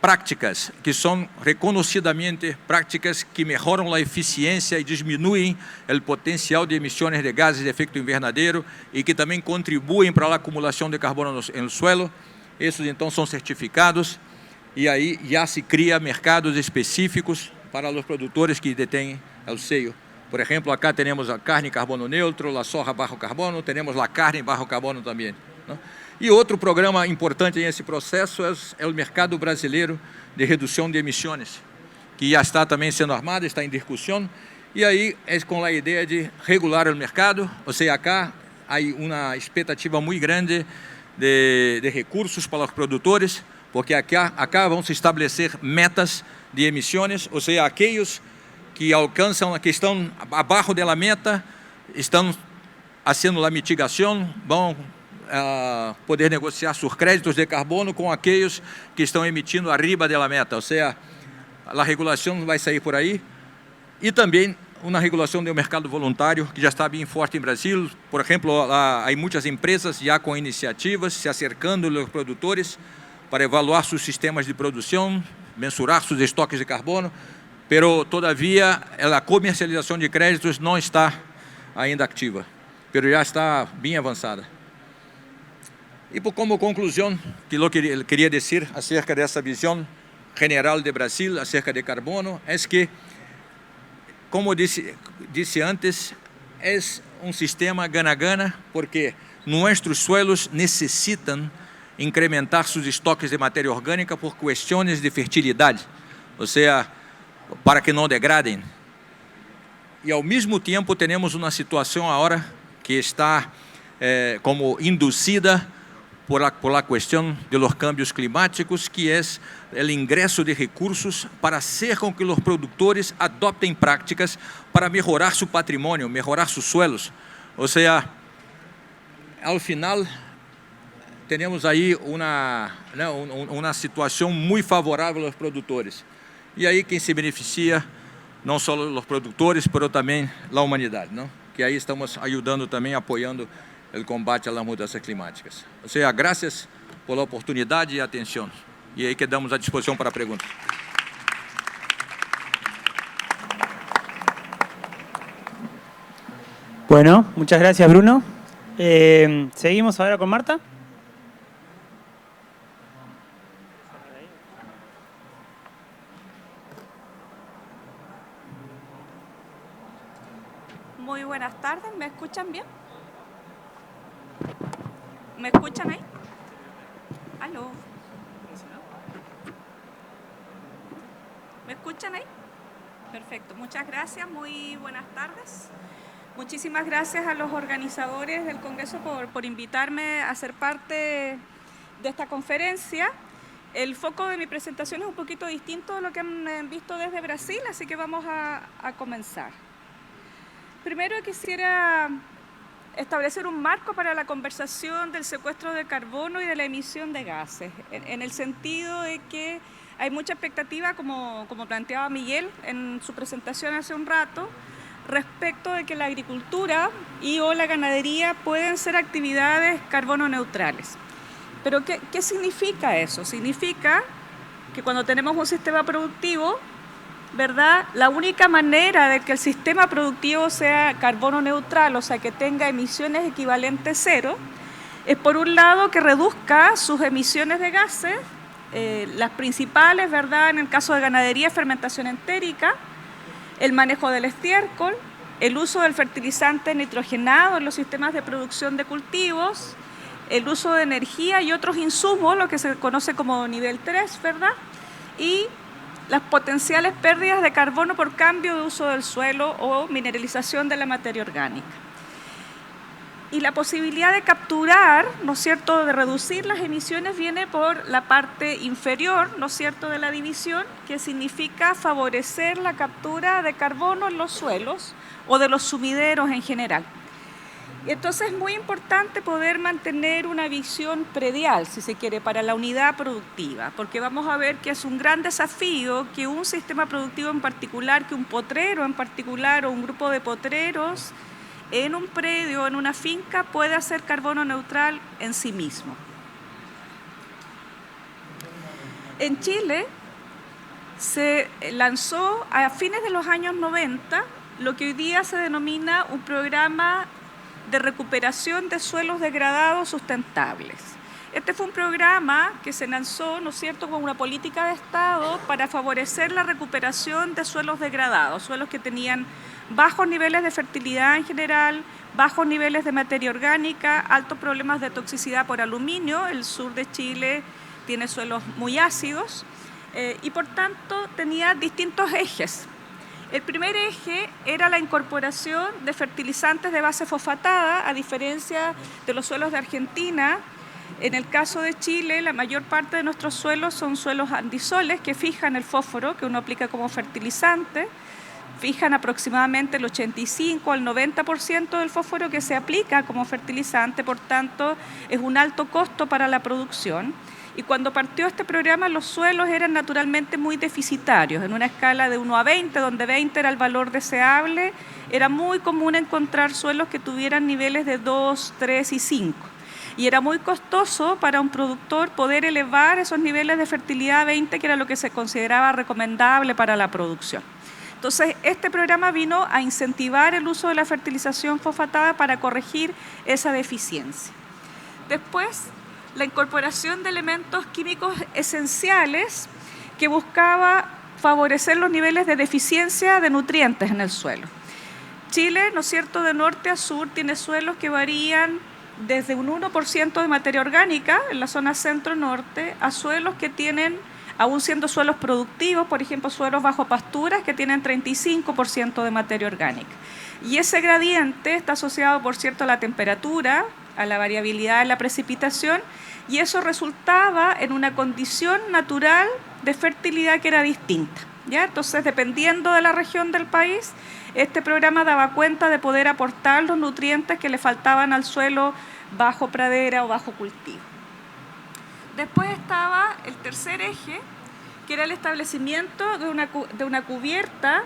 prácticas que são reconhecidamente prácticas que melhoram a eficiência e diminuem o potencial de emissões de gases de efeito invernadeiro e que também contribuem para a acumulação de carbono no suelo. Esses então são certificados e aí já se cria mercados específicos para os produtores que detêm o selo. Por exemplo, acá temos a carne carbono neutro, a soja bajo carbono, temos a carne bajo carbono também, não? E outro programa importante nesse processo é o mercado brasileiro de redução de emissões, que já está também sendo armado, está em discussão, e aí é com a ideia de regular o mercado, ou seja, acá há uma expectativa muito grande de recursos para os produtores, porque acá vão se estabelecer metas de emissões, ou seja, aqueles que alcançam, que estão abaixo da meta, estão fazendo a mitigação, vão poder negociar seus créditos de carbono com aqueles que estão emitindo arriba da meta, ou seja, a regulação vai sair por aí, e também uma regulação do mercado voluntário que já está bem forte em Brasil. Por exemplo, há muitas empresas já com iniciativas se acercando aos produtores para evaluar seus sistemas de produção, mensurar seus estoques de carbono, pero todavia a comercialização de créditos não está ainda ativa, pero já está bem avançada. E como conclusão, que eu queria dizer acerca dessa visão general de Brasil, acerca de carbono, é que, como disse antes, é um sistema gana-gana, porque nossos suelos necessitam incrementar seus estoques de matéria orgânica por questões de fertilidade, ou seja, para que não degradem. E ao mesmo tempo temos uma situação agora que está como induzida por la questão de los cambios climáticos, que é o ingresso de recursos para hacer com que os produtores adoptem práticas para melhorar seu patrimônio, melhorar seus suelos. Ou seja, ao final, temos aí uma situação muito favorável aos produtores. E aí quem se beneficia, não só os produtores, mas também a humanidade, não? Que aí estamos ajudando também, apoiando o combate às mudanças climáticas. Ou seja, graças pela oportunidade e atenção. E aí quedamos à disposição para perguntas.
Bueno, muchas gracias, Bruno. Seguimos ahora con Marta.
Muy buenas tardes, ¿me escuchan bien? ¿Me escuchan ahí? ¿Aló? ¿Me escuchan ahí? Perfecto, muchas gracias, muy buenas tardes. Muchísimas gracias a los organizadores del Congreso por invitarme a ser parte de esta conferencia. El foco de mi presentación es un poquito distinto de lo que han visto desde Brasil, así que vamos a comenzar. Primero quisiera establecer un marco para la conversación del secuestro de carbono y de la emisión de gases, en el sentido de que hay mucha expectativa, como planteaba Miguel en su presentación hace un rato, respecto de que la agricultura y o la ganadería pueden ser actividades carbono neutrales. Pero ¿qué significa eso? Significa que cuando tenemos un sistema productivo, ¿verdad? La única manera de que el sistema productivo sea carbono neutral, o sea, que tenga emisiones equivalentes cero, es por un lado que reduzca sus emisiones de gases, las principales, ¿verdad? En el caso de ganadería, fermentación entérica, el manejo del estiércol, el uso del fertilizante nitrogenado en los sistemas de producción de cultivos, el uso de energía y otros insumos, lo que se conoce como nivel 3, ¿verdad? Y las potenciales pérdidas de carbono por cambio de uso del suelo o mineralización de la materia orgánica. Y la posibilidad de capturar, ¿no es cierto?, de reducir las emisiones viene por la parte inferior, ¿no es cierto?, de la división, que significa favorecer la captura de carbono en los suelos o de los sumideros en general. Y entonces es muy importante poder mantener una visión predial, si se quiere, para la unidad productiva, porque vamos a ver que es un gran desafío que un sistema productivo en particular, que un potrero en particular o un grupo de potreros en un predio, en una finca, puede hacer carbono neutral en sí mismo. En Chile se lanzó a fines de los años 90 lo que hoy día se denomina un programa de recuperación de suelos degradados sustentables. Este fue un programa que se lanzó, ¿no es cierto?, con una política de Estado para favorecer la recuperación de suelos degradados, suelos que tenían bajos niveles de fertilidad en general, bajos niveles de materia orgánica, altos problemas de toxicidad por aluminio. El sur de Chile tiene suelos muy ácidos y por tanto tenía distintos ejes. El primer eje era la incorporación de fertilizantes de base fosfatada, a diferencia de los suelos de Argentina. En el caso de Chile, la mayor parte de nuestros suelos son suelos andisoles que fijan el fósforo que uno aplica como fertilizante, fijan aproximadamente el 85 al 90% del fósforo que se aplica como fertilizante, por tanto es un alto costo para la producción. Y cuando partió este programa, los suelos eran naturalmente muy deficitarios, en una escala de 1 a 20, donde 20 era el valor deseable, era muy común encontrar suelos que tuvieran niveles de 2, 3 y 5. Y era muy costoso para un productor poder elevar esos niveles de fertilidad a 20, que era lo que se consideraba recomendable para la producción. Entonces, este programa vino a incentivar el uso de la fertilización fosfatada para corregir esa deficiencia. Después, la incorporación de elementos químicos esenciales que buscaba favorecer los niveles de deficiencia de nutrientes en el suelo. Chile, ¿no es cierto?, de norte a sur tiene suelos que varían desde un 1% de materia orgánica en la zona centro-norte a suelos que tienen, aún siendo suelos productivos, por ejemplo, suelos bajo pasturas que tienen 35% de materia orgánica. Y ese gradiente está asociado, por cierto, a la temperatura, a la variabilidad de la precipitación, y eso resultaba en una condición natural de fertilidad que era distinta, ¿ya? Entonces, dependiendo de la región del país, este programa daba cuenta de poder aportar los nutrientes que le faltaban al suelo bajo pradera o bajo cultivo. Después estaba el tercer eje, que era el establecimiento de una cubierta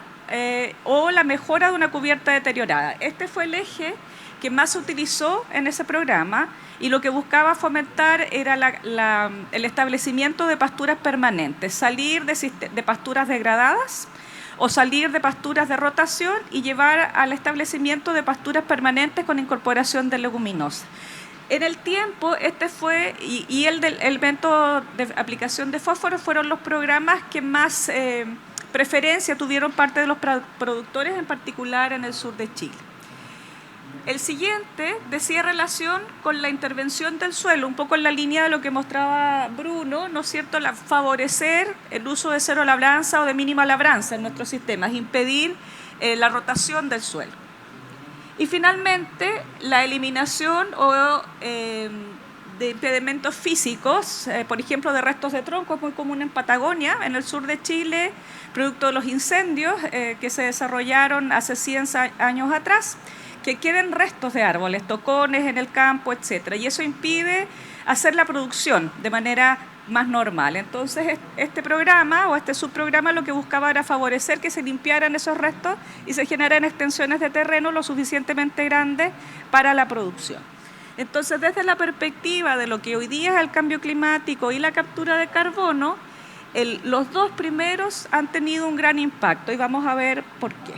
o la mejora de una cubierta deteriorada. Este fue el eje que más se utilizó en ese programa y lo que buscaba fomentar era el establecimiento de pasturas permanentes, salir de pasturas degradadas o salir de pasturas de rotación y llevar al establecimiento de pasturas permanentes con incorporación de leguminosas. En el tiempo, este fue, y el método de aplicación de fósforo fueron los programas que más preferencia tuvieron parte de los productores, en particular en el sur de Chile. El siguiente decía relación con la intervención del suelo, un poco en la línea de lo que mostraba Bruno, ¿no es cierto?, favorecer el uso de cero labranza o de mínima labranza en nuestros sistemas, impedir la rotación del suelo. Y finalmente, la eliminación de impedimentos físicos, por ejemplo, de restos de tronco, es muy común en Patagonia, en el sur de Chile, producto de los incendios que se desarrollaron hace 100 años atrás, que queden restos de árboles, tocones en el campo, etc. Y eso impide hacer la producción de manera más normal. Entonces, este programa o este subprograma lo que buscaba era favorecer que se limpiaran esos restos y se generaran extensiones de terreno lo suficientemente grandes para la producción. Entonces, desde la perspectiva de lo que hoy día es el cambio climático y la captura de carbono, los dos primeros han tenido un gran impacto y vamos a ver por qué.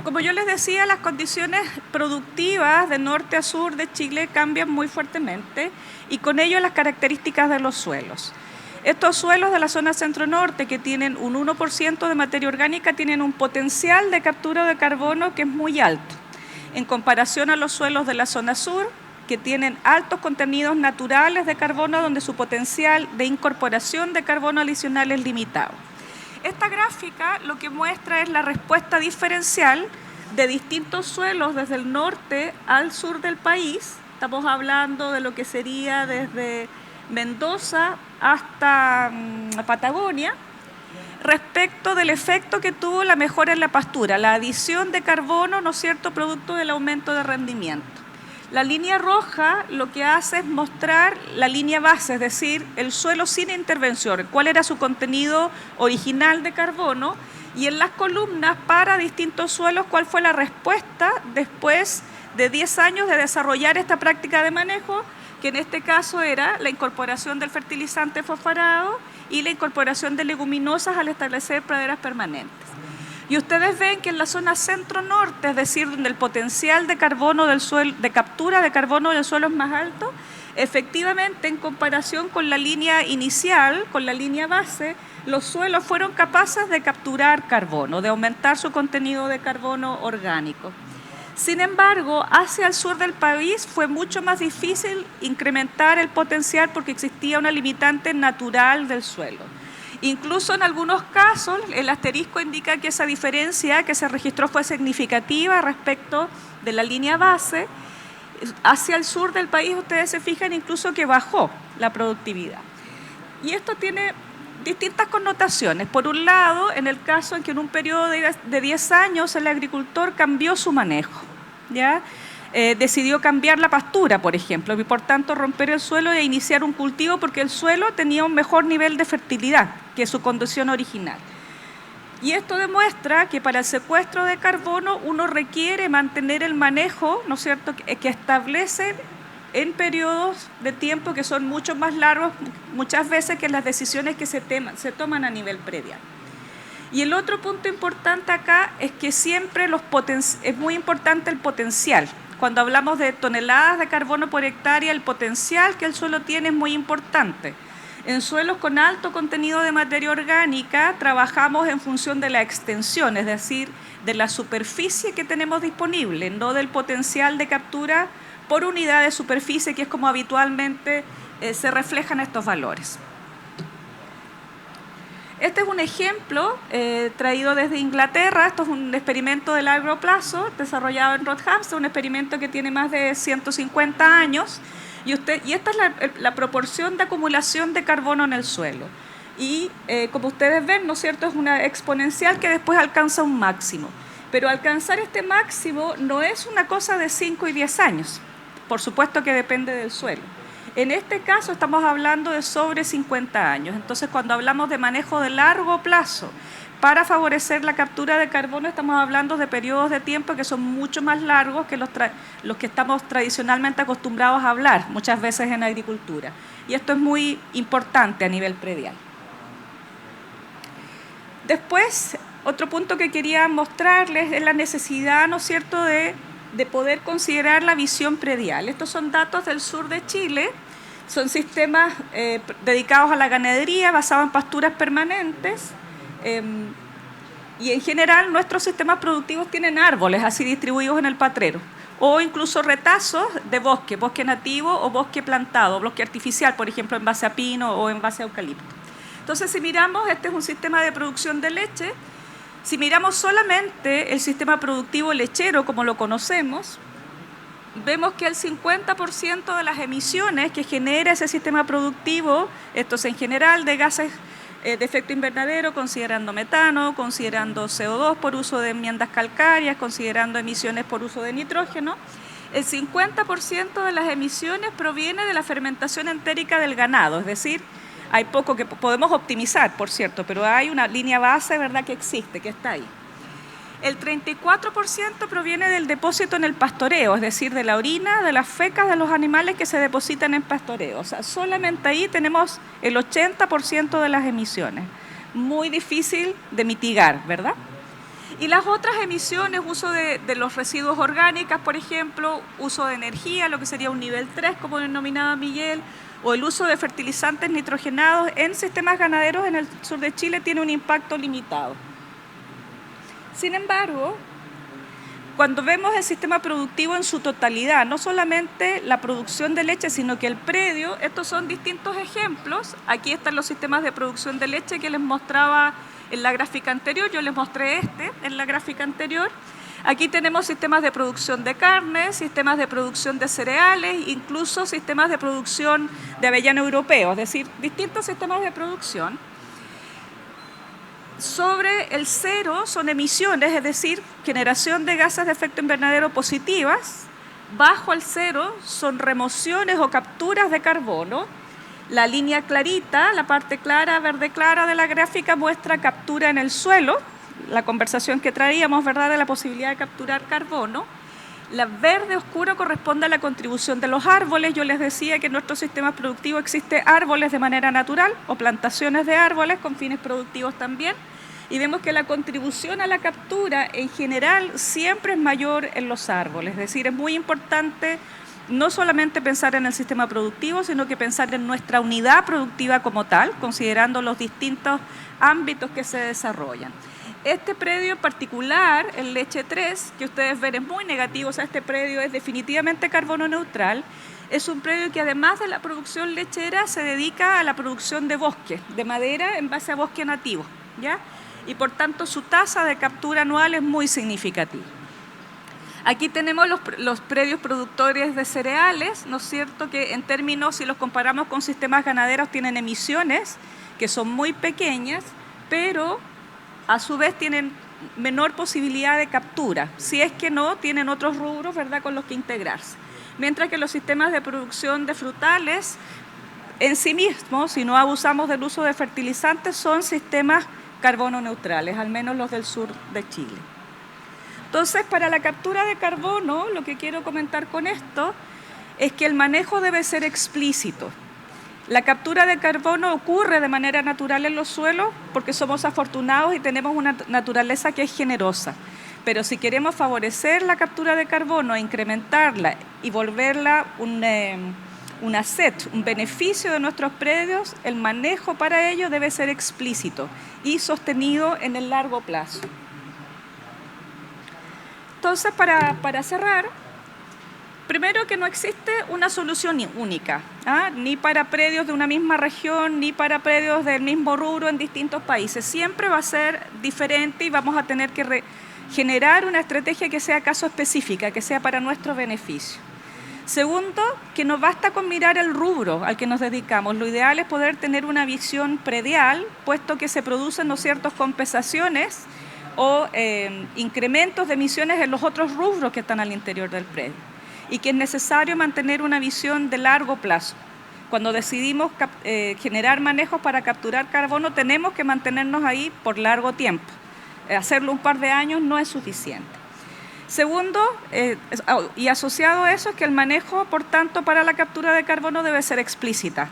Como yo les decía, las condiciones productivas de norte a sur de Chile cambian muy fuertemente y con ello las características de los suelos. Estos suelos de la zona centro-norte, que tienen un 1% de materia orgánica, tienen un potencial de captura de carbono que es muy alto, en comparación a los suelos de la zona sur, que tienen altos contenidos naturales de carbono, donde su potencial de incorporación de carbono adicional es limitado. Esta gráfica lo que muestra es la respuesta diferencial de distintos suelos desde el norte al sur del país. Estamos hablando de lo que sería desde Mendoza hasta Patagonia, respecto del efecto que tuvo la mejora en la pastura, la adición de carbono, ¿no es cierto?, producto del aumento de rendimiento. La línea roja lo que hace es mostrar la línea base, es decir, el suelo sin intervención, cuál era su contenido original de carbono, y en las columnas para distintos suelos cuál fue la respuesta después de 10 años de desarrollar esta práctica de manejo, respecto del efecto que tuvo la mejora en la pastura, la adición de carbono, producto del aumento de rendimiento. La línea roja lo que hace es mostrar la línea base, es decir, el suelo sin intervención, cuál era su contenido original de carbono, y en las columnas para distintos suelos cuál fue la respuesta después que en este caso era la incorporación del fertilizante fosforado y la incorporación de leguminosas al establecer praderas permanentes. Y ustedes ven que en la zona centro-norte, es decir, donde el potencial de carbono del suelo, de captura de carbono del suelo es más alto, efectivamente, en comparación con la línea inicial, con la línea base, los suelos fueron capaces de capturar carbono, de aumentar su contenido de carbono orgánico. Sin embargo, hacia el sur del país fue mucho más difícil incrementar el potencial porque existía una limitante natural del suelo. Incluso en algunos casos, el asterisco indica que esa diferencia que se registró fue significativa respecto de la línea base. Hacia el sur del país, ustedes se fijan incluso que bajó la productividad. Y esto tiene distintas connotaciones. Por un lado, en el caso en que en un periodo de 10 años el agricultor cambió su manejo, ¿ya? Decidió cambiar la pastura, por ejemplo, y por tanto romper el suelo e iniciar un cultivo porque el suelo tenía un mejor nivel de fertilidad que su condición original. Y esto demuestra que para el secuestro de carbono uno requiere mantener el manejo, ¿no es cierto?, que establece en periodos de tiempo que son mucho más largos, muchas veces que las decisiones que se toman a nivel predial. Y el otro punto importante acá es que siempre es muy importante el potencial. Cuando hablamos de toneladas de carbono por hectárea, el potencial que el suelo tiene es muy importante. En suelos con alto contenido de materia orgánica trabajamos en función de la extensión, es decir, de la superficie que tenemos disponible, no del potencial de captura por unidad de superficie, que es como habitualmente se reflejan estos valores. Este es un ejemplo traído desde Inglaterra. Esto es un experimento de largo plazo desarrollado en Rockhampton, un experimento que tiene más de 150 años. Y esta es la proporción de acumulación de carbono en el suelo. Y como ustedes ven, ¿no es cierto?, es una exponencial que después alcanza un máximo. Pero alcanzar este máximo no es una cosa de 5 y 10 años. Por supuesto que depende del suelo. En este caso estamos hablando de sobre 50 años. Entonces, cuando hablamos de manejo de largo plazo para favorecer la captura de carbono, estamos hablando de periodos de tiempo que son mucho más largos que los que estamos tradicionalmente acostumbrados a hablar muchas veces en agricultura. Y esto es muy importante a nivel predial. Después, otro punto que quería mostrarles es la necesidad, ¿no es cierto?, de poder considerar la visión predial. Estos son datos del sur de Chile, son sistemas dedicados a la ganadería, basados en pasturas permanentes, y en general nuestros sistemas productivos tienen árboles así distribuidos en el patrero, o incluso retazos de bosque nativo o bosque plantado, bosque artificial, por ejemplo, en base a pino o en base a eucalipto. Entonces, si miramos, este es un sistema de producción de leche. Si miramos solamente el sistema productivo lechero como lo conocemos, vemos que el 50% de las emisiones que genera ese sistema productivo, esto es en general de gases de efecto invernadero, considerando metano, considerando CO2 por uso de enmiendas calcáreas, considerando emisiones por uso de nitrógeno, el 50% de las emisiones proviene de la fermentación entérica del ganado, es decir, hay poco que podemos optimizar, por cierto, pero hay una línea base, ¿verdad?, que existe, que está ahí. El 34% proviene del depósito en el pastoreo, es decir, de la orina, de las fecas de los animales que se depositan en pastoreo. O sea, solamente ahí tenemos el 80% de las emisiones. Muy difícil de mitigar, ¿verdad? Y las otras emisiones, uso de los residuos orgánicos, por ejemplo, uso de energía, lo que sería un nivel 3, como denominaba Miguel, o el uso de fertilizantes nitrogenados en sistemas ganaderos en el sur de Chile tiene un impacto limitado. Sin embargo, cuando vemos el sistema productivo en su totalidad, no solamente la producción de leche, sino que el predio, estos son distintos ejemplos. Aquí están los sistemas de producción de leche que les mostraba en la gráfica anterior, yo les mostré este en la gráfica anterior. Aquí tenemos sistemas de producción de carne, sistemas de producción de cereales, incluso sistemas de producción de avellano europeo, es decir, distintos sistemas de producción. Sobre el cero son emisiones, es decir, generación de gases de efecto invernadero positivas. Bajo el cero son remociones o capturas de carbono. La línea clarita, la parte clara, verde clara de la gráfica muestra captura en el suelo, la conversación que traíamos, ¿verdad?, de la posibilidad de capturar carbono. La verde oscuro corresponde a la contribución de los árboles. Yo les decía que en nuestro sistema productivo existen árboles de manera natural o plantaciones de árboles con fines productivos también. Y vemos que la contribución a la captura en general siempre es mayor en los árboles. Es decir, es muy importante no solamente pensar en el sistema productivo, sino que pensar en nuestra unidad productiva como tal, considerando los distintos ámbitos que se desarrollan. Este predio en particular, el Leche 3, que ustedes ven es muy negativo, o sea, este predio es definitivamente carbono neutral, es un predio que además de la producción lechera se dedica a la producción de bosque, de madera en base a bosque nativo, ¿ya? Y por tanto su tasa de captura anual es muy significativa. Aquí tenemos los predios productores de cereales, ¿no es cierto?, que en términos, si los comparamos con sistemas ganaderos, tienen emisiones que son muy pequeñas, pero a su vez tienen menor posibilidad de captura, si es que no tienen otros rubros, ¿verdad?, con los que integrarse. Mientras que los sistemas de producción de frutales en sí mismos, si no abusamos del uso de fertilizantes, son sistemas carbono neutrales, al menos los del sur de Chile. Entonces, para la captura de carbono, lo que quiero comentar con esto es que el manejo debe ser explícito. La captura de carbono ocurre de manera natural en los suelos porque somos afortunados y tenemos una naturaleza que es generosa. Pero si queremos favorecer la captura de carbono, incrementarla y volverla un asset, un beneficio de nuestros predios, el manejo para ello debe ser explícito y sostenido en el largo plazo. Entonces, para cerrar, primero que no existe una solución única, ni para predios de una misma región, ni para predios del mismo rubro en distintos países. Siempre va a ser diferente y vamos a tener que generar una estrategia que sea caso específica, que sea para nuestro beneficio. Segundo, que no basta con mirar el rubro al que nos dedicamos. Lo ideal es poder tener una visión predial, puesto que se producen, ¿no es cierto?, compensaciones o incrementos de emisiones en los otros rubros que están al interior del predio. Y que es necesario mantener una visión de largo plazo. Cuando decidimos generar manejos para capturar carbono, tenemos que mantenernos ahí por largo tiempo. Hacerlo un par de años no es suficiente. Segundo, y asociado a eso, es que el manejo, por tanto, para la captura de carbono debe ser explícita.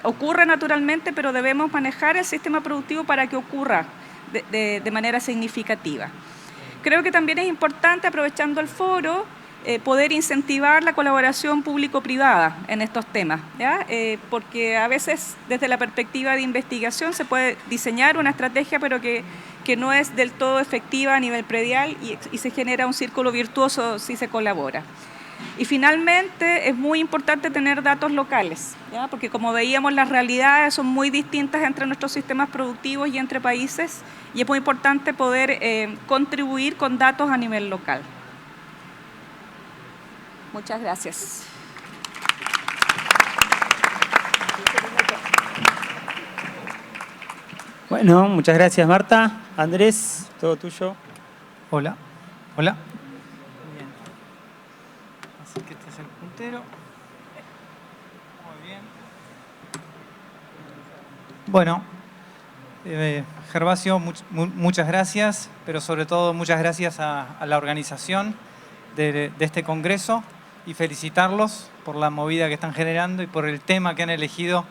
Ocurre naturalmente, pero debemos manejar el sistema productivo para que ocurra de manera significativa. Creo que también es importante, aprovechando el foro, poder incentivar la colaboración público-privada en estos temas, ¿ya? Porque a veces desde la perspectiva de investigación se puede diseñar una estrategia pero que no es del todo efectiva a nivel predial y se genera un círculo virtuoso si se colabora. Y finalmente es muy importante tener datos locales, ¿ya? Porque como veíamos las realidades son muy distintas entre nuestros sistemas productivos y entre países y es muy importante poder contribuir con datos a nivel local. Muchas gracias.
Bueno, muchas gracias, Marta. Andrés, todo tuyo.
Hola. Hola. Bien. Así que este es el puntero. Muy bien. Bueno, Gervasio, muchas gracias, pero sobre todo muchas gracias a la organización de este congreso y felicitarlos por la movida que están generando y por el tema que han elegido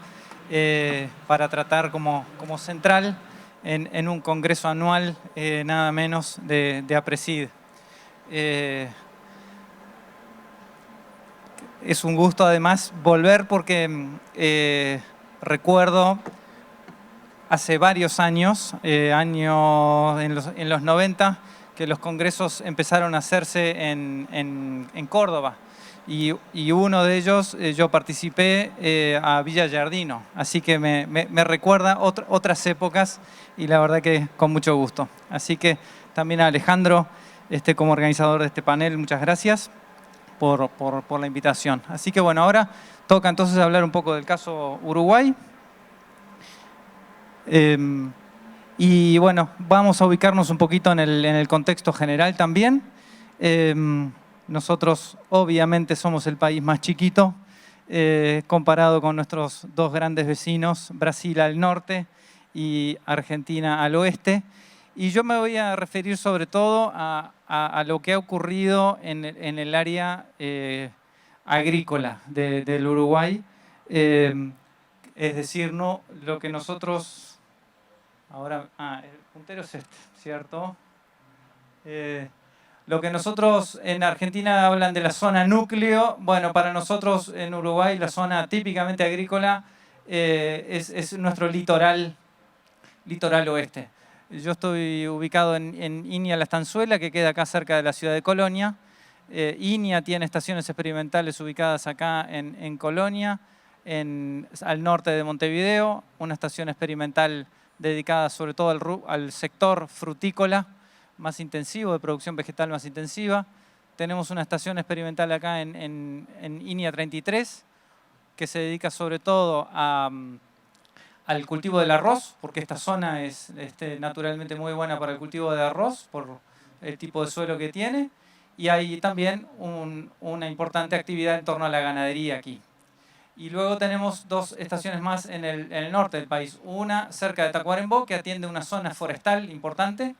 para tratar como central en un congreso anual, nada menos de APRESID. Es un gusto además volver porque recuerdo hace varios años, en los 90, que los congresos empezaron a hacerse en Córdoba. Y uno de ellos, yo participé a Villa Giardino, así que me recuerda otras épocas y la verdad que con mucho gusto. Así que también a Alejandro, como organizador de este panel, muchas gracias por la invitación. Así que bueno, ahora toca entonces hablar un poco del caso Uruguay. Y bueno, vamos a ubicarnos un poquito en el contexto general también. Nosotros obviamente somos el país más chiquito comparado con nuestros dos grandes vecinos, Brasil al norte y Argentina al oeste. Y yo me voy a referir sobre todo a lo que ha ocurrido en el área agrícola del Uruguay. Es decir, no lo que nosotros... Ahora, el puntero es este, ¿cierto? Lo que nosotros en Argentina hablan de la zona núcleo, bueno, para nosotros en Uruguay la zona típicamente agrícola es nuestro litoral oeste. Yo estoy ubicado en Inia La Estanzuela, que queda acá cerca de la ciudad de Colonia. Inia tiene estaciones experimentales ubicadas acá en Colonia, al norte de Montevideo, una estación experimental dedicada sobre todo al sector frutícola más intensivo, de producción vegetal más intensiva. Tenemos una estación experimental acá en Inia 33, que se dedica sobre todo al cultivo del arroz, porque esta zona es naturalmente muy buena para el cultivo de arroz, por el tipo de suelo que tiene. Y hay también una importante actividad en torno a la ganadería aquí. Y luego tenemos dos estaciones más en el norte del país. Una cerca de Tacuarembó, que atiende una zona forestal importante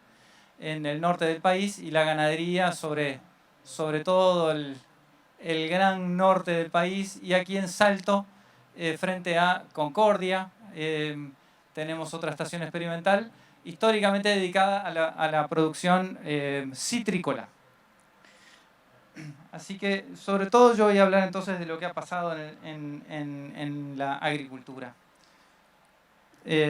en el norte del país, y la ganadería sobre todo el gran norte del país. Y aquí en Salto, frente a Concordia, tenemos otra estación experimental históricamente dedicada a la producción citrícola. Así que, sobre todo, yo voy a hablar entonces de lo que ha pasado en la agricultura.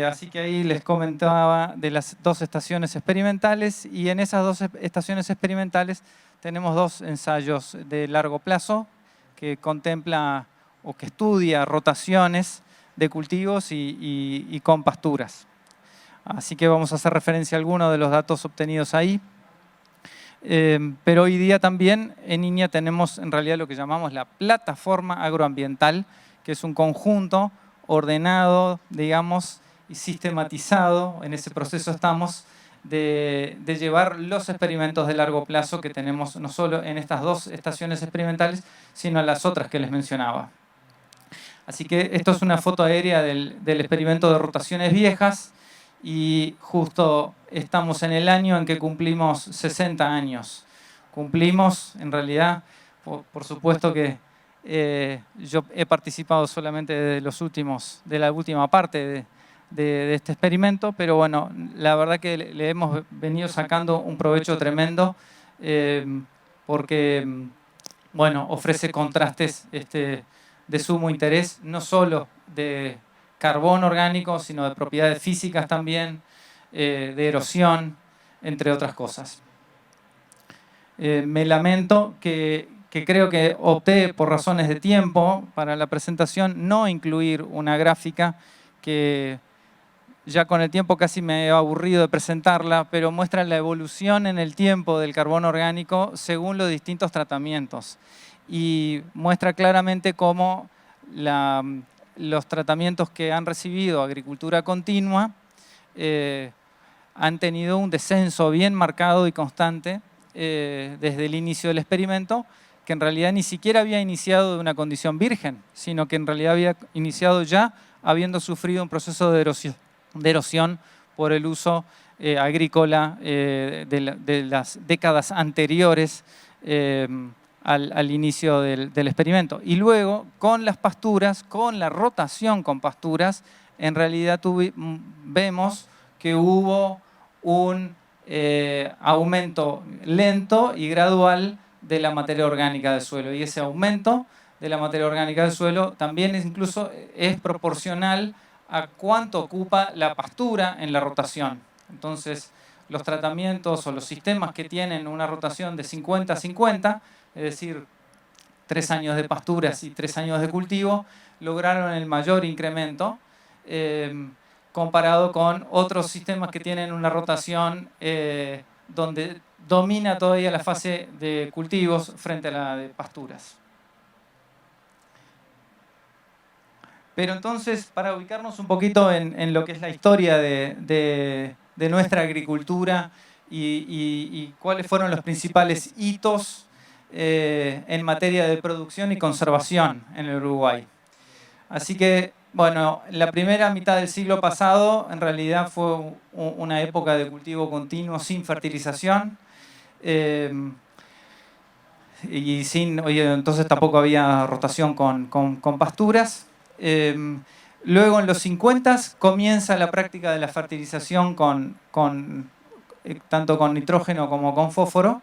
Así que ahí les comentaba de las dos estaciones experimentales, y en esas dos estaciones experimentales tenemos dos ensayos de largo plazo que contempla o que estudia rotaciones de cultivos y con pasturas. Así que vamos a hacer referencia a algunos de los datos obtenidos ahí. Pero hoy día también en Inia tenemos en realidad lo que llamamos la plataforma agroambiental, que es un conjunto ordenado, digamos, y sistematizado, en ese proceso estamos, de llevar los experimentos de largo plazo que tenemos no solo en estas dos estaciones experimentales, sino en las otras que les mencionaba. Así que esto es una foto aérea del experimento de rotaciones viejas, y justo estamos en el año en que cumplimos 60 años. Cumplimos, en realidad, por supuesto que yo he participado solamente de la última parte de este experimento, pero bueno, la verdad que le hemos venido sacando un provecho tremendo, porque bueno, ofrece contrastes de sumo interés, no solo de carbón orgánico, sino de propiedades físicas también, de erosión, entre otras cosas. Me lamento que creo que opté por razones de tiempo para la presentación no incluir una gráfica que ya con el tiempo casi me he aburrido de presentarla, pero muestra la evolución en el tiempo del carbón orgánico según los distintos tratamientos, y muestra claramente cómo los tratamientos que han recibido agricultura continua han tenido un descenso bien marcado y constante desde el inicio del experimento, que en realidad ni siquiera había iniciado de una condición virgen, sino que en realidad había iniciado ya habiendo sufrido un proceso de erosión por el uso agrícola de las décadas anteriores al inicio del experimento. Y luego, con las pasturas, con la rotación con pasturas, en realidad vemos que hubo un aumento lento y gradual de la materia orgánica del suelo. Y ese aumento de la materia orgánica del suelo también incluso es proporcional a cuánto ocupa la pastura en la rotación. Entonces, los tratamientos o los sistemas que tienen una rotación de 50-50, es decir, 3 años de pasturas y 3 años de cultivo, lograron el mayor incremento comparado con otros sistemas que tienen una rotación donde domina todavía la fase de cultivos frente a la de pasturas. Pero entonces, para ubicarnos un poquito en lo que es la historia de nuestra agricultura y cuáles fueron los principales hitos en materia de producción y conservación en el Uruguay. Así que Bueno, la primera mitad del siglo pasado en realidad fue una época de cultivo continuo sin fertilización. Y entonces tampoco había rotación con pasturas. Luego en los 50 comienza la práctica de la fertilización tanto con nitrógeno como con fósforo.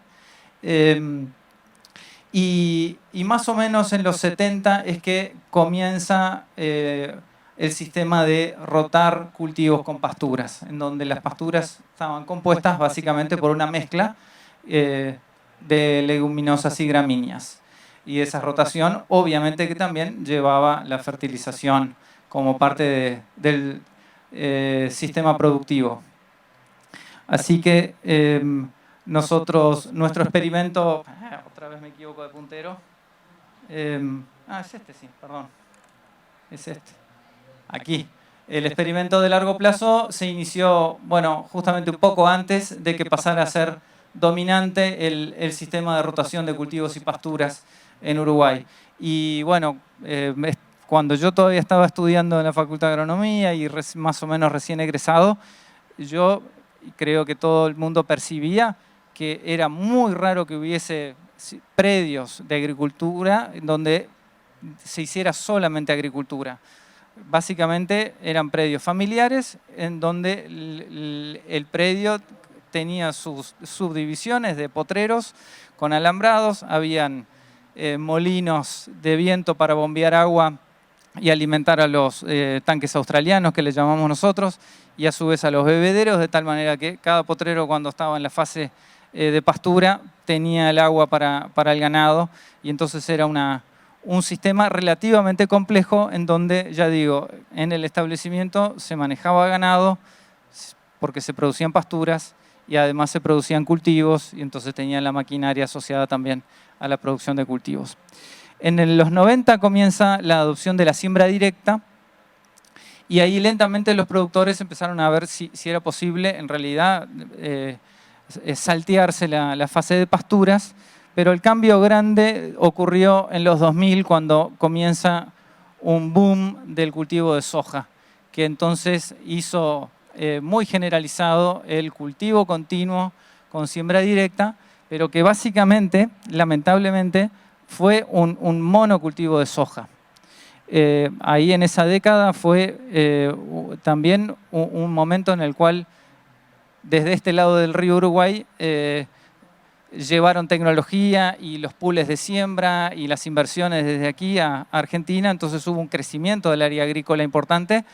Y más o menos en los 70 es que comienza el sistema de rotar cultivos con pasturas, en donde las pasturas estaban compuestas básicamente por una mezcla de leguminosas y gramíneas. Y esa rotación obviamente que también llevaba la fertilización como parte del sistema productivo. Así que nuestro experimento... otra vez me equivoco de puntero. Es este, sí, perdón. Es este. Aquí. El experimento de largo plazo se inició, bueno, justamente un poco antes de que pasara a ser dominante el sistema de rotación de cultivos y pasturas en Uruguay. Y bueno, cuando yo todavía estaba estudiando en la Facultad de Agronomía y más o menos recién egresado, yo creo que todo el mundo percibía que era muy raro que hubiese predios de agricultura donde se hiciera solamente agricultura. Básicamente eran predios familiares en donde el predio tenía sus subdivisiones de potreros con alambrados, habían molinos de viento para bombear agua y alimentar a los tanques australianos que le llamamos nosotros, y a su vez a los bebederos, de tal manera que cada potrero cuando estaba en la fase de pastura tenía el agua para el ganado, y entonces era un sistema relativamente complejo en donde, ya digo, en el establecimiento se manejaba ganado porque se producían pasturas y además se producían cultivos, y entonces tenían la maquinaria asociada también a la producción de cultivos. En los 90 comienza la adopción de la siembra directa, y ahí lentamente los productores empezaron a ver si era posible en realidad saltearse la fase de pasturas, pero el cambio grande ocurrió en los 2000 cuando comienza un boom del cultivo de soja, que entonces hizo muy generalizado el cultivo continuo con siembra directa, pero que básicamente, lamentablemente, fue un monocultivo de soja. Ahí en esa década fue también un momento en el cual desde este lado del río Uruguay llevaron tecnología y los pools de siembra y las inversiones desde aquí a Argentina, entonces hubo un crecimiento del área agrícola importante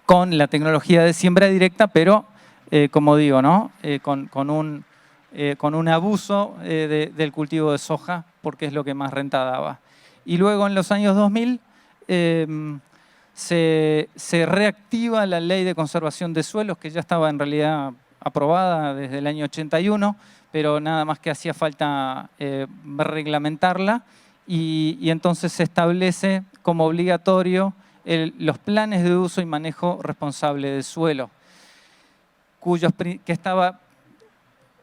con la tecnología de siembra directa, pero como digo, ¿no? con un abuso del cultivo de soja, porque es lo que más renta daba. Y luego en los años 2000 se reactiva la ley de conservación de suelos, que ya estaba en realidad aprobada desde el año 81, pero nada más que hacía falta reglamentarla, y entonces se establece como obligatorio los planes de uso y manejo responsable del suelo, que estaba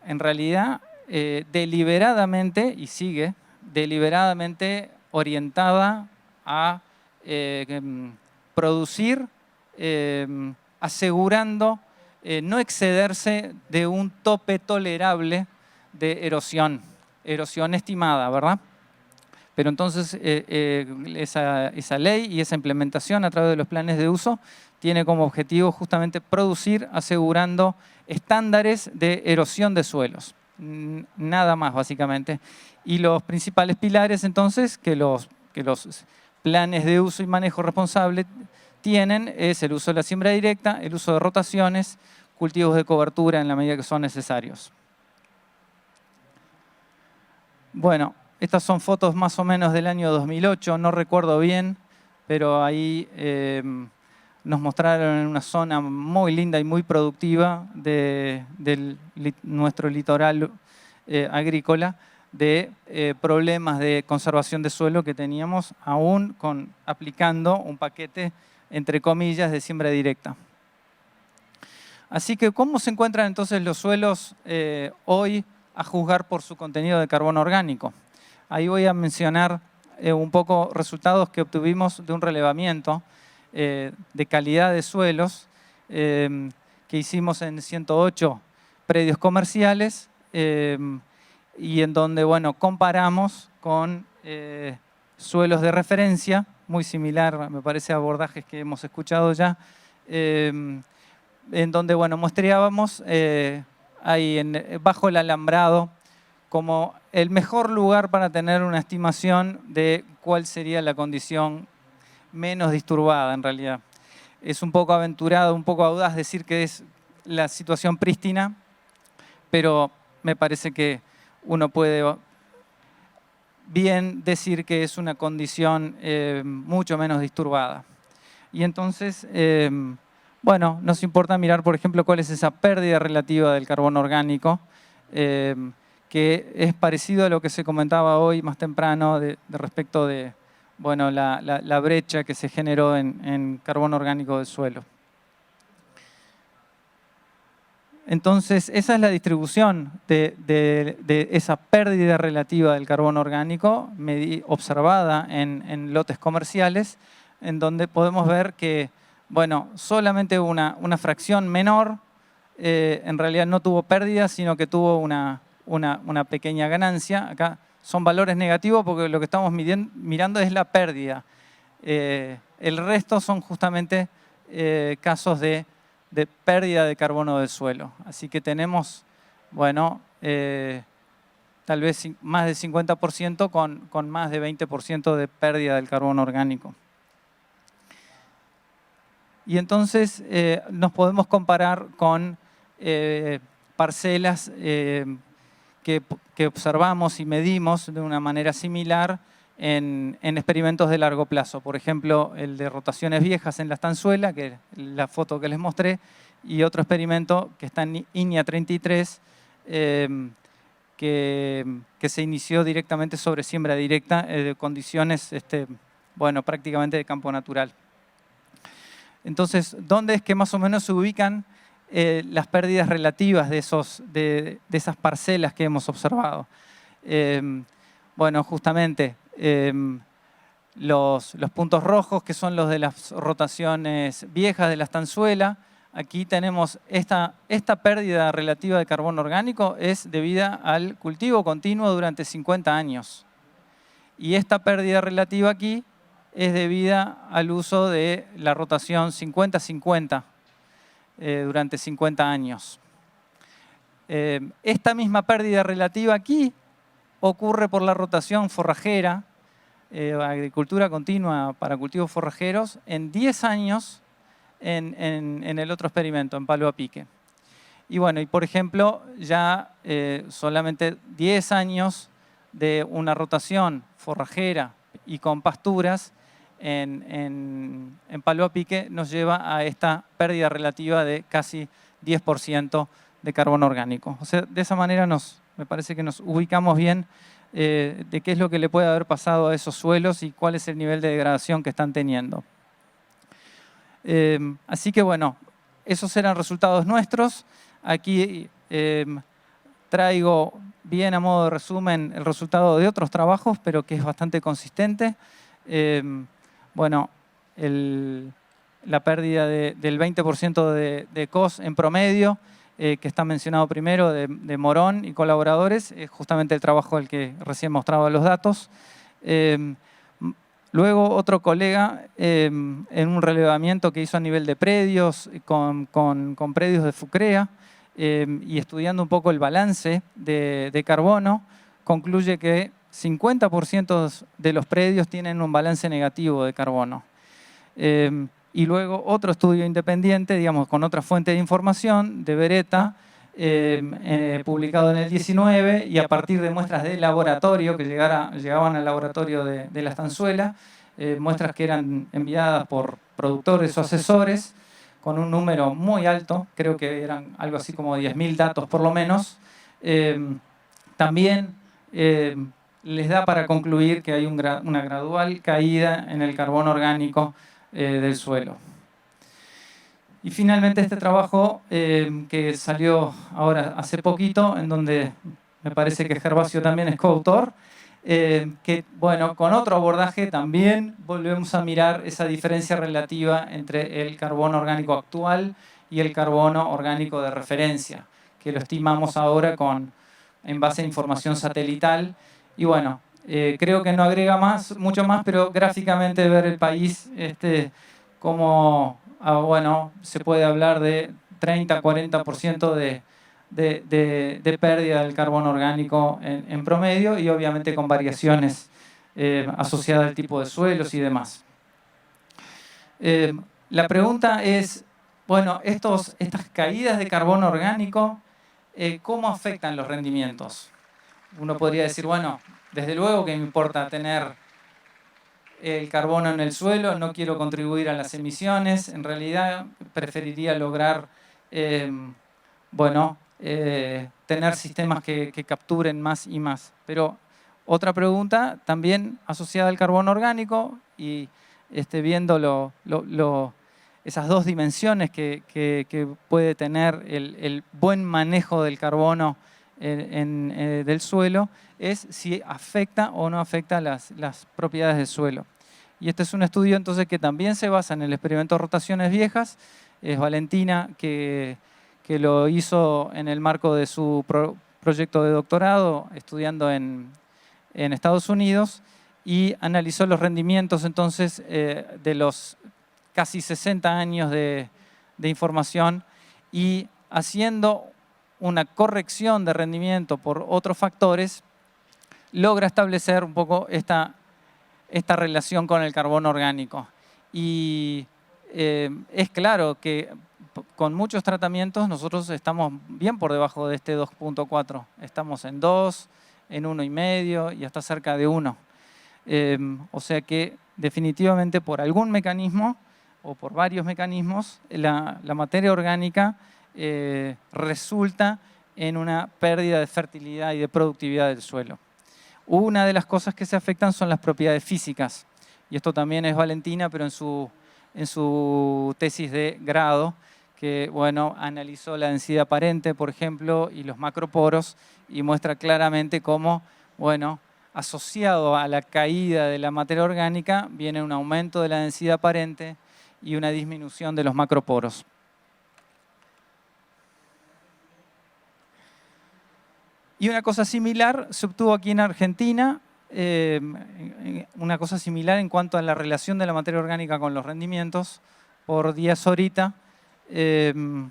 en realidad deliberadamente, y sigue deliberadamente orientada a producir asegurando no excederse de un tope tolerable de erosión estimada, ¿verdad? Pero entonces esa ley y esa implementación a través de los planes de uso tiene como objetivo justamente producir asegurando estándares de erosión de suelos. Nada más, básicamente. Y los principales pilares, entonces, que los planes de uso y manejo responsable tienen es el uso de la siembra directa, el uso de rotaciones, cultivos de cobertura en la medida que son necesarios. Bueno, estas son fotos más o menos del año 2008, no recuerdo bien, pero ahí nos mostraron en una zona muy linda y muy productiva de nuestro litoral agrícola, de problemas de conservación de suelo que teníamos aún aplicando un paquete, entre comillas, de siembra directa. Así que, ¿cómo se encuentran entonces los suelos hoy a juzgar por su contenido de carbono orgánico? Ahí voy a mencionar un poco resultados que obtuvimos de un relevamiento de calidad de suelos que hicimos en 108 predios comerciales y en donde, bueno, comparamos con suelos de referencia, muy similar, me parece, a abordajes que hemos escuchado ya, en donde, bueno, muestreábamos ahí bajo el alambrado como el mejor lugar para tener una estimación de cuál sería la condición menos disturbada en realidad. Es un poco aventurado, un poco audaz decir que es la situación prístina, pero me parece que uno puede bien decir que es una condición mucho menos disturbada. Y entonces, bueno, nos importa mirar, por ejemplo, cuál es esa pérdida relativa del carbono orgánico, que es parecido a lo que se comentaba hoy más temprano respecto de, bueno, la brecha que se generó en carbono orgánico del suelo. Entonces, esa es la distribución de esa pérdida relativa del carbono orgánico observada en lotes comerciales, en donde podemos ver que, bueno, solamente una fracción menor en realidad no tuvo pérdida, sino que tuvo una pequeña ganancia. Acá son valores negativos porque lo que estamos mirando es la pérdida. El resto son justamente casos de pérdida de carbono del suelo. Así que tenemos, bueno, tal vez más del 50% con más de 20% de pérdida del carbono orgánico. Y entonces nos podemos comparar con parcelas que observamos y medimos de una manera similar en experimentos de largo plazo. Por ejemplo, el de rotaciones viejas en la estanzuela, que es la foto que les mostré, y otro experimento que está en INIA 33, que se inició directamente sobre siembra directa de condiciones, bueno, prácticamente de campo natural. Entonces, ¿dónde es que más o menos se ubican las pérdidas relativas de esas parcelas que hemos observado? Bueno, justamente los puntos rojos, que son los de las rotaciones viejas de la estanzuela. Aquí tenemos esta pérdida relativa de carbono orgánico es debida al cultivo continuo durante 50 años. Y esta pérdida relativa aquí es debida al uso de la rotación 50-50 durante 50 años. Esta misma pérdida relativa aquí ocurre por la rotación forrajera, agricultura continua para cultivos forrajeros, en 10 años en el otro experimento, en palo a pique. Y bueno, y por ejemplo, ya solamente 10 años de una rotación forrajera y con pasturas en palo a pique nos lleva a esta pérdida relativa de casi 10% de carbono orgánico. O sea, de esa manera me parece que nos ubicamos bien de qué es lo que le puede haber pasado a esos suelos y cuál es el nivel de degradación que están teniendo. Así que bueno, esos eran resultados nuestros. Aquí traigo bien a modo de resumen el resultado de otros trabajos, pero que es bastante consistente. Bueno, la pérdida del 20% de COS en promedio, que está mencionado primero, de Morón y colaboradores, es justamente el trabajo del que recién mostraba los datos. Luego otro colega, en un relevamiento que hizo a nivel de predios, con predios de FUCREA, y estudiando un poco el balance de carbono, concluye que 50% de los predios tienen un balance negativo de carbono. Y luego otro estudio independiente, digamos, con otra fuente de información, de Beretta, publicado en el 19, y a partir de muestras de laboratorio que llegaban al laboratorio de la estanzuela, muestras que eran enviadas por productores o asesores, con un número muy alto, creo que eran algo así como 10.000 datos por lo menos, también les da para concluir que hay una gradual caída en el carbono orgánico del suelo. Y finalmente este trabajo que salió ahora hace poquito, en donde me parece que Gervasio también es coautor, que, bueno, con otro abordaje también volvemos a mirar esa diferencia relativa entre el carbono orgánico actual y el carbono orgánico de referencia, que lo estimamos ahora en base a información satelital. Y bueno, creo que no agrega mucho más, pero gráficamente ver el país, cómo bueno, se puede hablar de 30-40% de pérdida del carbono orgánico en promedio y obviamente con variaciones asociadas al tipo de suelos y demás. La pregunta es, bueno, estas caídas de carbono orgánico, ¿cómo afectan los rendimientos? Uno podría decir, bueno, desde luego que me importa tener el carbono en el suelo, no quiero contribuir a las emisiones, en realidad preferiría lograr, tener sistemas que capturen más y más. Pero otra pregunta también asociada al carbono orgánico y viendo esas dos dimensiones que puede tener el buen manejo del carbono del suelo, es si afecta o no afecta las propiedades del suelo. Y este es un estudio entonces que también se basa en el experimento de rotaciones viejas. Es Valentina que lo hizo en el marco de su proyecto de doctorado estudiando en Estados Unidos y analizó los rendimientos entonces de los casi 60 años de información y haciendo una corrección de rendimiento por otros factores, logra establecer un poco esta relación con el carbono orgánico. Y es claro que con muchos tratamientos nosotros estamos bien por debajo de este 2.4. Estamos en 2, en 1,5 y hasta cerca de 1. O sea que definitivamente por algún mecanismo o por varios mecanismos la materia orgánica resulta en una pérdida de fertilidad y de productividad del suelo. Una de las cosas que se afectan son las propiedades físicas. Y esto también es Valentina, pero en su tesis de grado, que bueno, analizó la densidad aparente, por ejemplo, y los macroporos, y muestra claramente cómo, bueno, asociado a la caída de la materia orgánica, viene un aumento de la densidad aparente y una disminución de los macroporos. Y una cosa similar se obtuvo aquí en Argentina, una cosa similar en cuanto a la relación de la materia orgánica con los rendimientos por Díaz Orita, en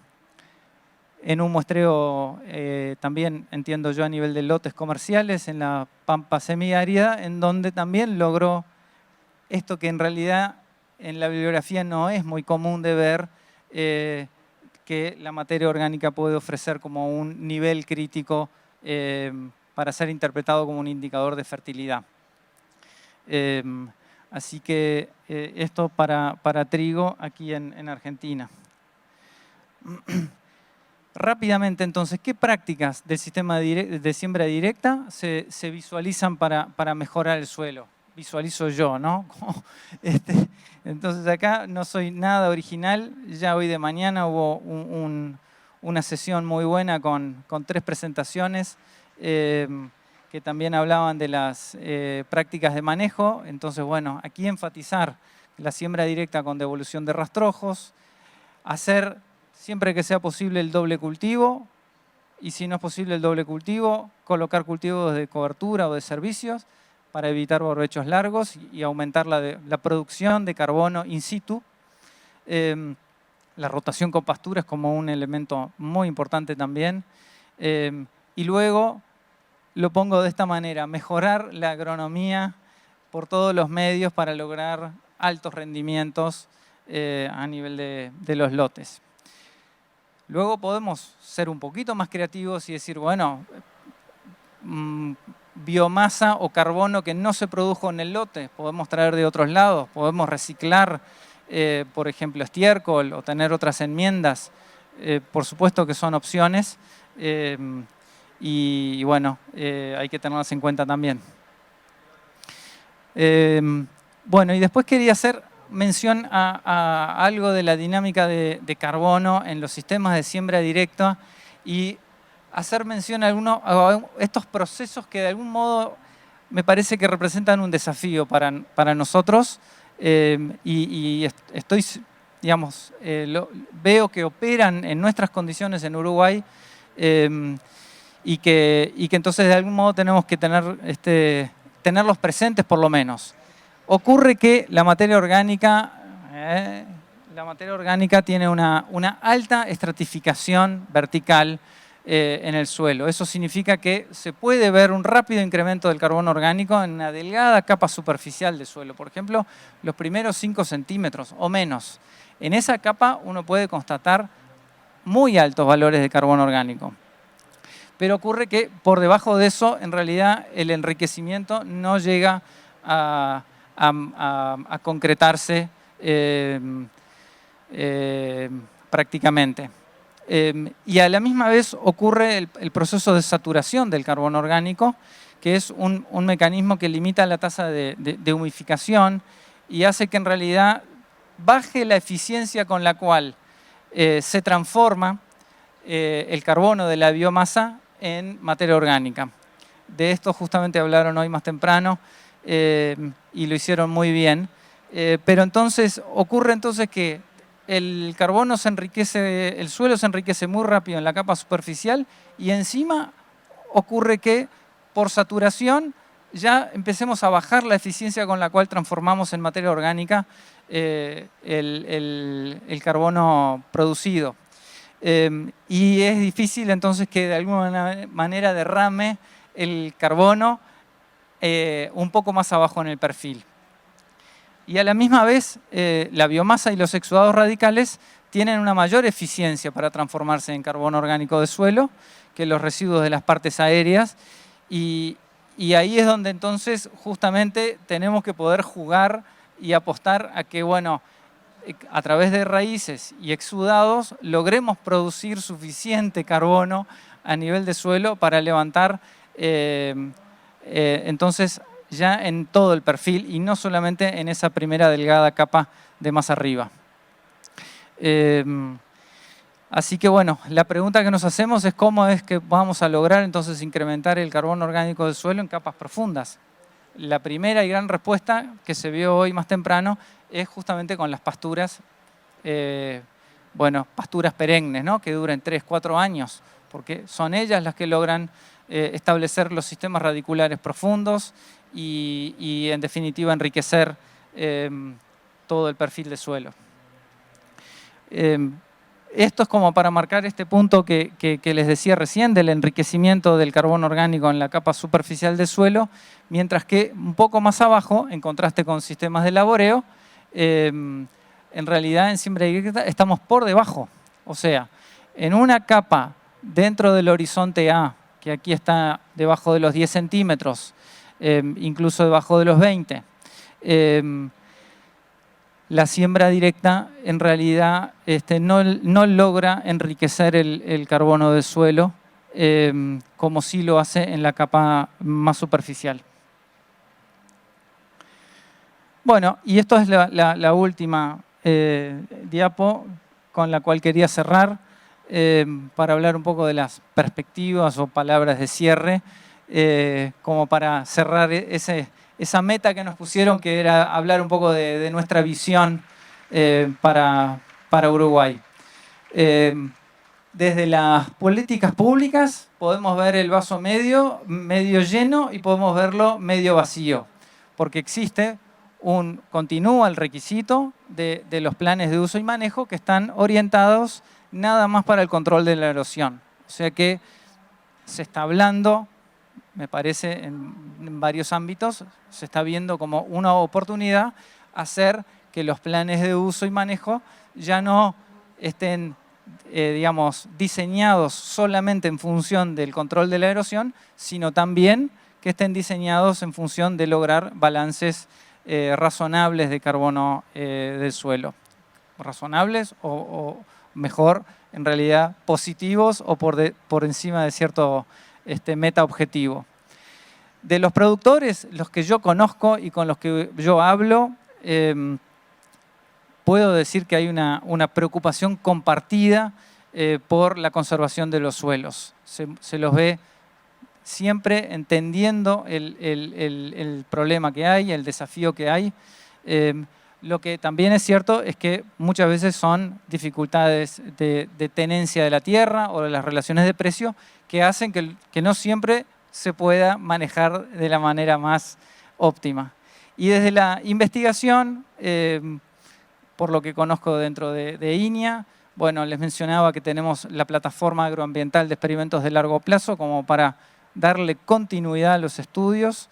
un muestreo también, entiendo yo, a nivel de lotes comerciales en la pampa semiárida, en donde también logró esto que en realidad en la bibliografía no es muy común de ver, que la materia orgánica puede ofrecer como un nivel crítico para ser interpretado como un indicador de fertilidad. Así que esto para trigo aquí en Argentina. Rápidamente entonces, ¿qué prácticas del sistema de siembra directa se visualizan para mejorar el suelo? Visualizo yo, ¿no? Entonces acá no soy nada original, ya hoy de mañana hubo una sesión muy buena con 3 presentaciones que también hablaban de las prácticas de manejo. Entonces, bueno, aquí enfatizar la siembra directa con devolución de rastrojos, hacer siempre que sea posible el doble cultivo y si no es posible el doble cultivo, colocar cultivos de cobertura o de servicios para evitar barbechos largos y aumentar la producción de carbono in situ. La rotación con pastura es como un elemento muy importante también. Y luego lo pongo de esta manera, mejorar la agronomía por todos los medios para lograr altos rendimientos a nivel de los lotes. Luego podemos ser un poquito más creativos y decir, bueno, biomasa o carbono que no se produjo en el lote, podemos traer de otros lados, podemos reciclar, por ejemplo, estiércol o tener otras enmiendas. Por supuesto que son opciones y bueno, hay que tenerlas en cuenta también. Bueno, y después quería hacer mención a algo de la dinámica de carbono en los sistemas de siembra directa y hacer mención a estos procesos que de algún modo me parece que representan un desafío para nosotros y estoy, digamos, veo que operan en nuestras condiciones en Uruguay y que entonces de algún modo tenemos que tenerlos presentes por lo menos. Ocurre que la materia orgánica tiene una alta estratificación vertical en el suelo. Eso significa que se puede ver un rápido incremento del carbono orgánico en una delgada capa superficial del suelo. Por ejemplo, los primeros 5 centímetros o menos. En esa capa uno puede constatar muy altos valores de carbono orgánico. Pero ocurre que por debajo de eso, en realidad, el enriquecimiento no llega a concretarse prácticamente. Y a la misma vez ocurre el proceso de saturación del carbono orgánico, que es un mecanismo que limita la tasa de humificación y hace que en realidad baje la eficiencia con la cual se transforma el carbono de la biomasa en materia orgánica. De esto justamente hablaron hoy más temprano y lo hicieron muy bien. Pero entonces ocurre que el carbono se enriquece, el suelo se enriquece muy rápido en la capa superficial y encima ocurre que por saturación ya empecemos a bajar la eficiencia con la cual transformamos en materia orgánica el carbono producido. Y es difícil entonces que de alguna manera derrame el carbono un poco más abajo en el perfil. Y a la misma vez, la biomasa y los exudados radicales tienen una mayor eficiencia para transformarse en carbono orgánico de suelo que los residuos de las partes aéreas. Y ahí es donde entonces justamente tenemos que poder jugar y apostar a que, bueno, a través de raíces y exudados logremos producir suficiente carbono a nivel de suelo para levantar entonces ya en todo el perfil y no solamente en esa primera delgada capa de más arriba. Así que bueno, la pregunta que nos hacemos es cómo es que vamos a lograr entonces incrementar el carbono orgánico del suelo en capas profundas. La primera y gran respuesta que se vio hoy más temprano es justamente con las pasturas, pasturas perennes, ¿no? Que duren 3, 4 años, porque son ellas las que logran establecer los sistemas radiculares profundos y en definitiva enriquecer todo el perfil de suelo. Esto es como para marcar este punto que les decía recién del enriquecimiento del carbono orgánico en la capa superficial del suelo, mientras que un poco más abajo, en contraste con sistemas de laboreo, en realidad en siembra directa estamos por debajo. O sea, en una capa dentro del horizonte A, que aquí está debajo de los 10 centímetros, incluso debajo de los 20, la siembra directa en realidad no logra enriquecer el carbono del suelo como sí lo hace en la capa más superficial. Bueno, y esto es la última diapo con la cual quería cerrar para hablar un poco de las perspectivas o palabras de cierre, como para cerrar esa meta que nos pusieron, que era hablar un poco de nuestra visión para Uruguay. Desde las políticas públicas podemos ver el vaso medio lleno y podemos verlo medio vacío, porque continúa el requisito de los planes de uso y manejo que están orientados nada más para el control de la erosión. O sea que se está hablando, me parece, en varios ámbitos, se está viendo como una oportunidad hacer que los planes de uso y manejo ya no estén, diseñados solamente en función del control de la erosión, sino también que estén diseñados en función de lograr balances razonables de carbono del suelo. Razonables o mejor, en realidad, positivos o por encima de cierto meta objetivo. De los productores, los que yo conozco y con los que yo hablo, puedo decir que hay una preocupación compartida por la conservación de los suelos. Se los ve siempre entendiendo el problema que hay, el desafío que hay. Lo que también es cierto es que muchas veces son dificultades de tenencia de la tierra o de las relaciones de precio que hacen que no siempre se pueda manejar de la manera más óptima. Y desde la investigación, por lo que conozco dentro de INIA, bueno, les mencionaba que tenemos la plataforma agroambiental de experimentos de largo plazo como para darle continuidad a los estudios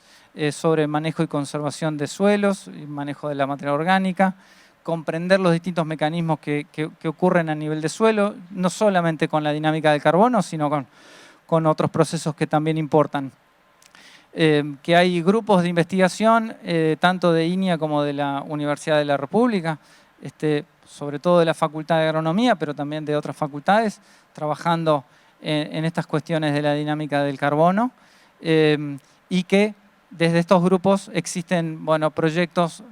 sobre manejo y conservación de suelos, y manejo de la materia orgánica, comprender los distintos mecanismos que ocurren a nivel de suelo, no solamente con la dinámica del carbono, sino con otros procesos que también importan. Que hay grupos de investigación, tanto de INIA como de la Universidad de la República, sobre todo de la Facultad de Agronomía, pero también de otras facultades, trabajando en estas cuestiones de la dinámica del carbono, y que desde estos grupos existen proyectos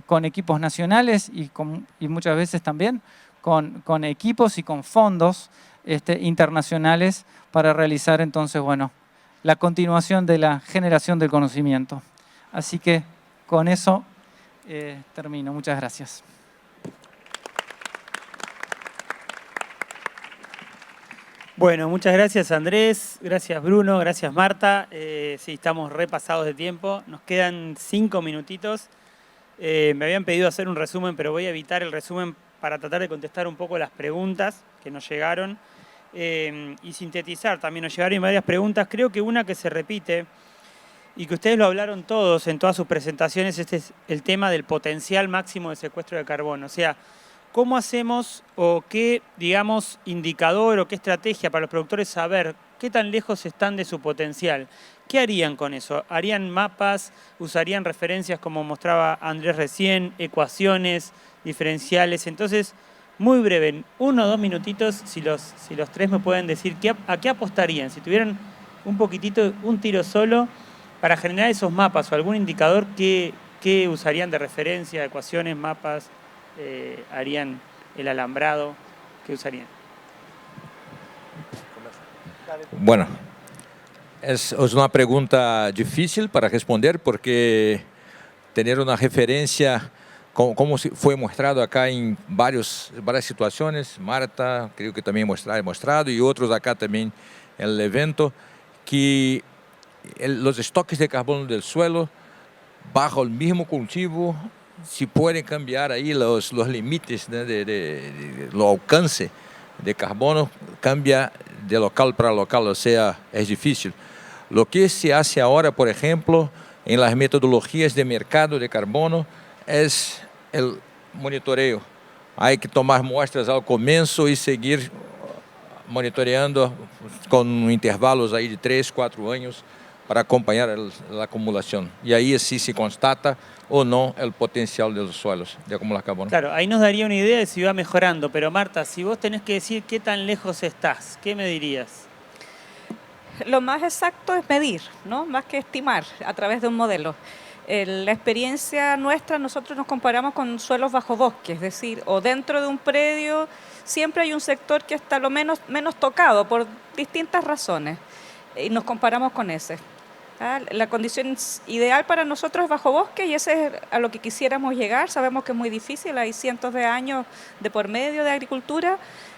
con equipos nacionales y muchas veces también con equipos y con fondos internacionales para realizar entonces, la continuación de la generación del conocimiento. Así que con eso termino. Muchas gracias.
Bueno, muchas gracias Andrés, gracias Bruno, gracias Marta. Sí, estamos repasados de tiempo, nos quedan 5 minutitos. Me habían pedido hacer un resumen, pero voy a evitar el resumen para tratar de contestar un poco las preguntas que nos llegaron y sintetizar. También nos llegaron varias preguntas, creo que una que se repite y que ustedes lo hablaron todos en todas sus presentaciones, es el tema del potencial máximo de secuestro de carbono. O sea, ¿cómo hacemos o qué, digamos, indicador o qué estrategia para los productores saber qué tan lejos están de su potencial? ¿Qué harían con eso? ¿Harían mapas? ¿Usarían referencias como mostraba Andrés recién? ¿Ecuaciones diferenciales? Entonces, muy breve, 1 o 2 minutitos, si los 3 me pueden decir a qué apostarían. Si tuvieran un poquitito, un tiro solo, para generar esos mapas o algún indicador, ¿qué usarían de referencia? ¿Ecuaciones, mapas? ¿Harían el alambrado? ¿Qué usarían?
Bueno, es una pregunta difícil para responder porque tener una referencia, como fue mostrado acá en varias situaciones, Marta creo que también ha mostrado y otros acá también en el evento, que los estoques de carbono del suelo bajo el mismo cultivo se pueden cambiar ahí los límites, ¿no? de lo alcance de carbono cambia de local para local, o sea, es difícil. Lo que se hace ahora, por ejemplo, en las metodologías de mercado de carbono es el monitoreo. Hay que tomar muestras al comienzo y seguir monitoreando con intervalos ahí de 3, 4 años para acompañar la acumulación. Y ahí sí se constata o no el potencial de los suelos de acumular carbono.
Claro, ahí nos daría una idea de si va mejorando, pero Marta, si vos tenés que decir qué tan lejos estás, ¿qué me dirías?
Lo más exacto es medir, ¿no? Más que estimar a través de un modelo. La experiencia nuestra, nosotros nos comparamos con suelos bajo bosque, es decir, o dentro de un predio, siempre hay un sector que está lo menos tocado por distintas razones, y nos comparamos con ese. La condición ideal para nosotros es bajo bosque y ese es a lo que quisiéramos llegar. Sabemos que es muy difícil, hay cientos de años de por medio de agricultura,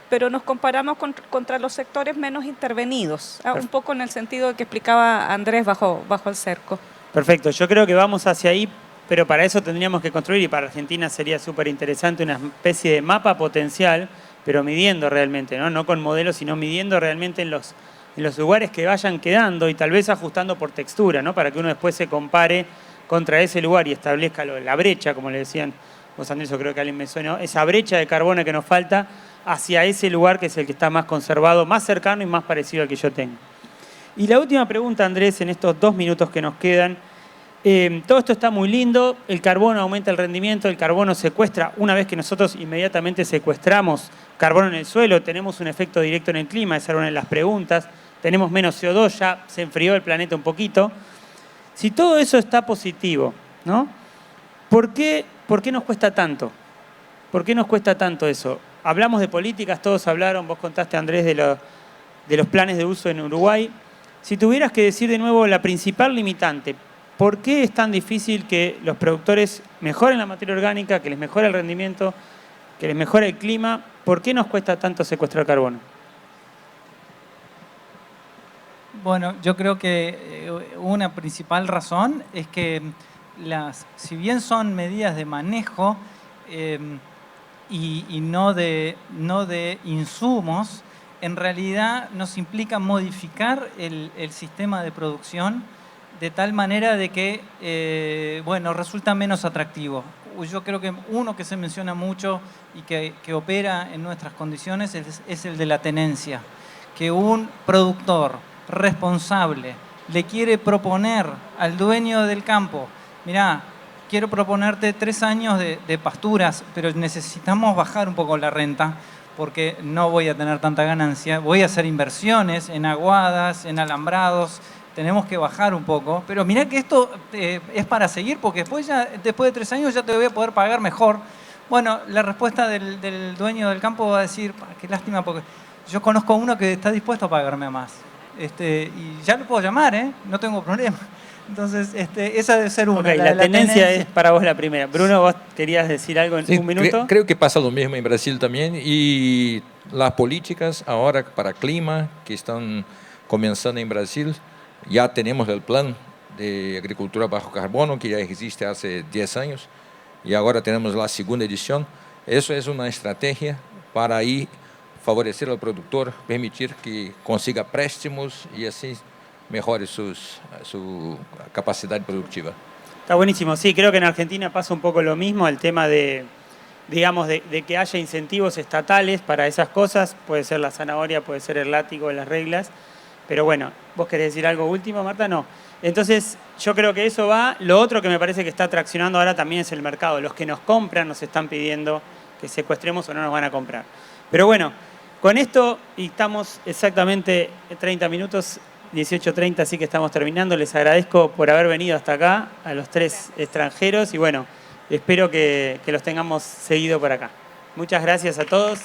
pero nos comparamos contra los sectores menos intervenidos, un poco en el sentido que explicaba Andrés bajo el cerco.
Perfecto, yo creo que vamos hacia ahí, pero para eso tendríamos que construir, y para Argentina sería súper interesante, una especie de mapa potencial, pero midiendo realmente, ¿no? No con modelos, sino midiendo realmente en los lugares que vayan quedando y tal vez ajustando por textura, ¿no? Para que uno después se compare contra ese lugar y establezca la brecha, como le decían vos, Andrés, yo creo que alguien me suena, esa brecha de carbono que nos falta hacia ese lugar que es el que está más conservado, más cercano y más parecido al que yo tengo. Y la última pregunta, Andrés, en estos 2 minutos que nos quedan. Todo esto está muy lindo, el carbono aumenta el rendimiento, el carbono secuestra. Una vez que nosotros inmediatamente secuestramos carbono en el suelo, tenemos un efecto directo en el clima, esa era una de las preguntas. Tenemos menos CO2, ya se enfrió el planeta un poquito. Si todo eso está positivo, ¿no? ¿Por qué nos cuesta tanto? ¿Por qué nos cuesta tanto eso? Hablamos de políticas, todos hablaron, vos contaste, Andrés, de los planes de uso en Uruguay. Si tuvieras que decir de nuevo la principal limitante, ¿por qué es tan difícil que los productores mejoren la materia orgánica, que les mejore el rendimiento, que les mejore el clima? ¿Por qué nos cuesta tanto secuestrar carbono?
Bueno, yo creo que una principal razón es que si bien son medidas de manejo y no de insumos, en realidad nos implica modificar el sistema de producción de tal manera de que, resulta menos atractivo. Yo creo que uno que se menciona mucho y que opera en nuestras condiciones es el de la tenencia. Que un productor responsable le quiere proponer al dueño del campo, mirá, quiero proponerte 3 años de pasturas, pero necesitamos bajar un poco la renta porque no voy a tener tanta ganancia, voy a hacer inversiones en aguadas, en alambrados, tenemos que bajar un poco, pero mirá que esto es para seguir porque después de 3 años ya te voy a poder pagar mejor. Bueno, la respuesta del dueño del campo va a decir, qué lástima porque yo conozco a uno que está dispuesto a pagarme más. Y ya lo puedo llamar, no tengo problema. Entonces, esa debe ser una.
Okay, la tenencia es para vos la primera. Bruno, vos querías decir algo en un minuto.
Creo que pasa lo mismo en Brasil también. Y las políticas ahora para clima que están comenzando en Brasil, ya tenemos el plan de agricultura bajo carbono que ya existe hace 10 años y ahora tenemos la segunda edición. Eso es una estrategia para ir favorecer al productor, permitir que consiga préstamos y así mejore su capacidad productiva.
Está buenísimo. Sí, creo que en Argentina pasa un poco lo mismo, el tema de que haya incentivos estatales para esas cosas. Puede ser la zanahoria, puede ser el látigo, las reglas. Pero bueno, ¿vos querés decir algo último, Marta? No. Entonces, yo creo que eso va. Lo otro que me parece que está traccionando ahora también es el mercado. Los que nos compran nos están pidiendo que secuestremos o no nos van a comprar. Pero bueno, con esto, y estamos exactamente 30 minutos, 18:30, así que estamos terminando. Les agradezco por haber venido hasta acá, a los 3 extranjeros, y bueno, espero que los tengamos seguido por acá. Muchas gracias a todos.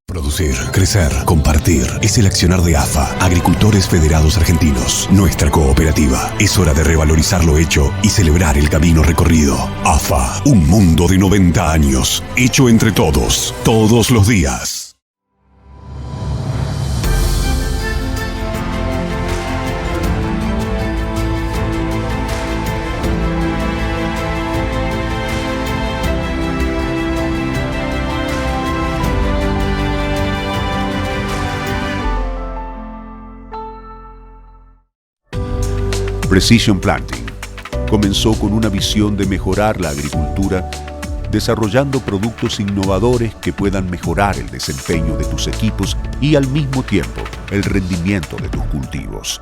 Producir, crecer, compartir. Es el accionar de AFA, Agricultores Federados Argentinos. Nuestra cooperativa. Es hora de revalorizar lo hecho y celebrar el camino recorrido. AFA, un mundo de 90 años. Hecho entre todos, todos los días. Precision Planting comenzó con una visión de mejorar la agricultura, desarrollando productos innovadores que puedan mejorar el desempeño de tus equipos y al mismo tiempo el rendimiento de tus cultivos.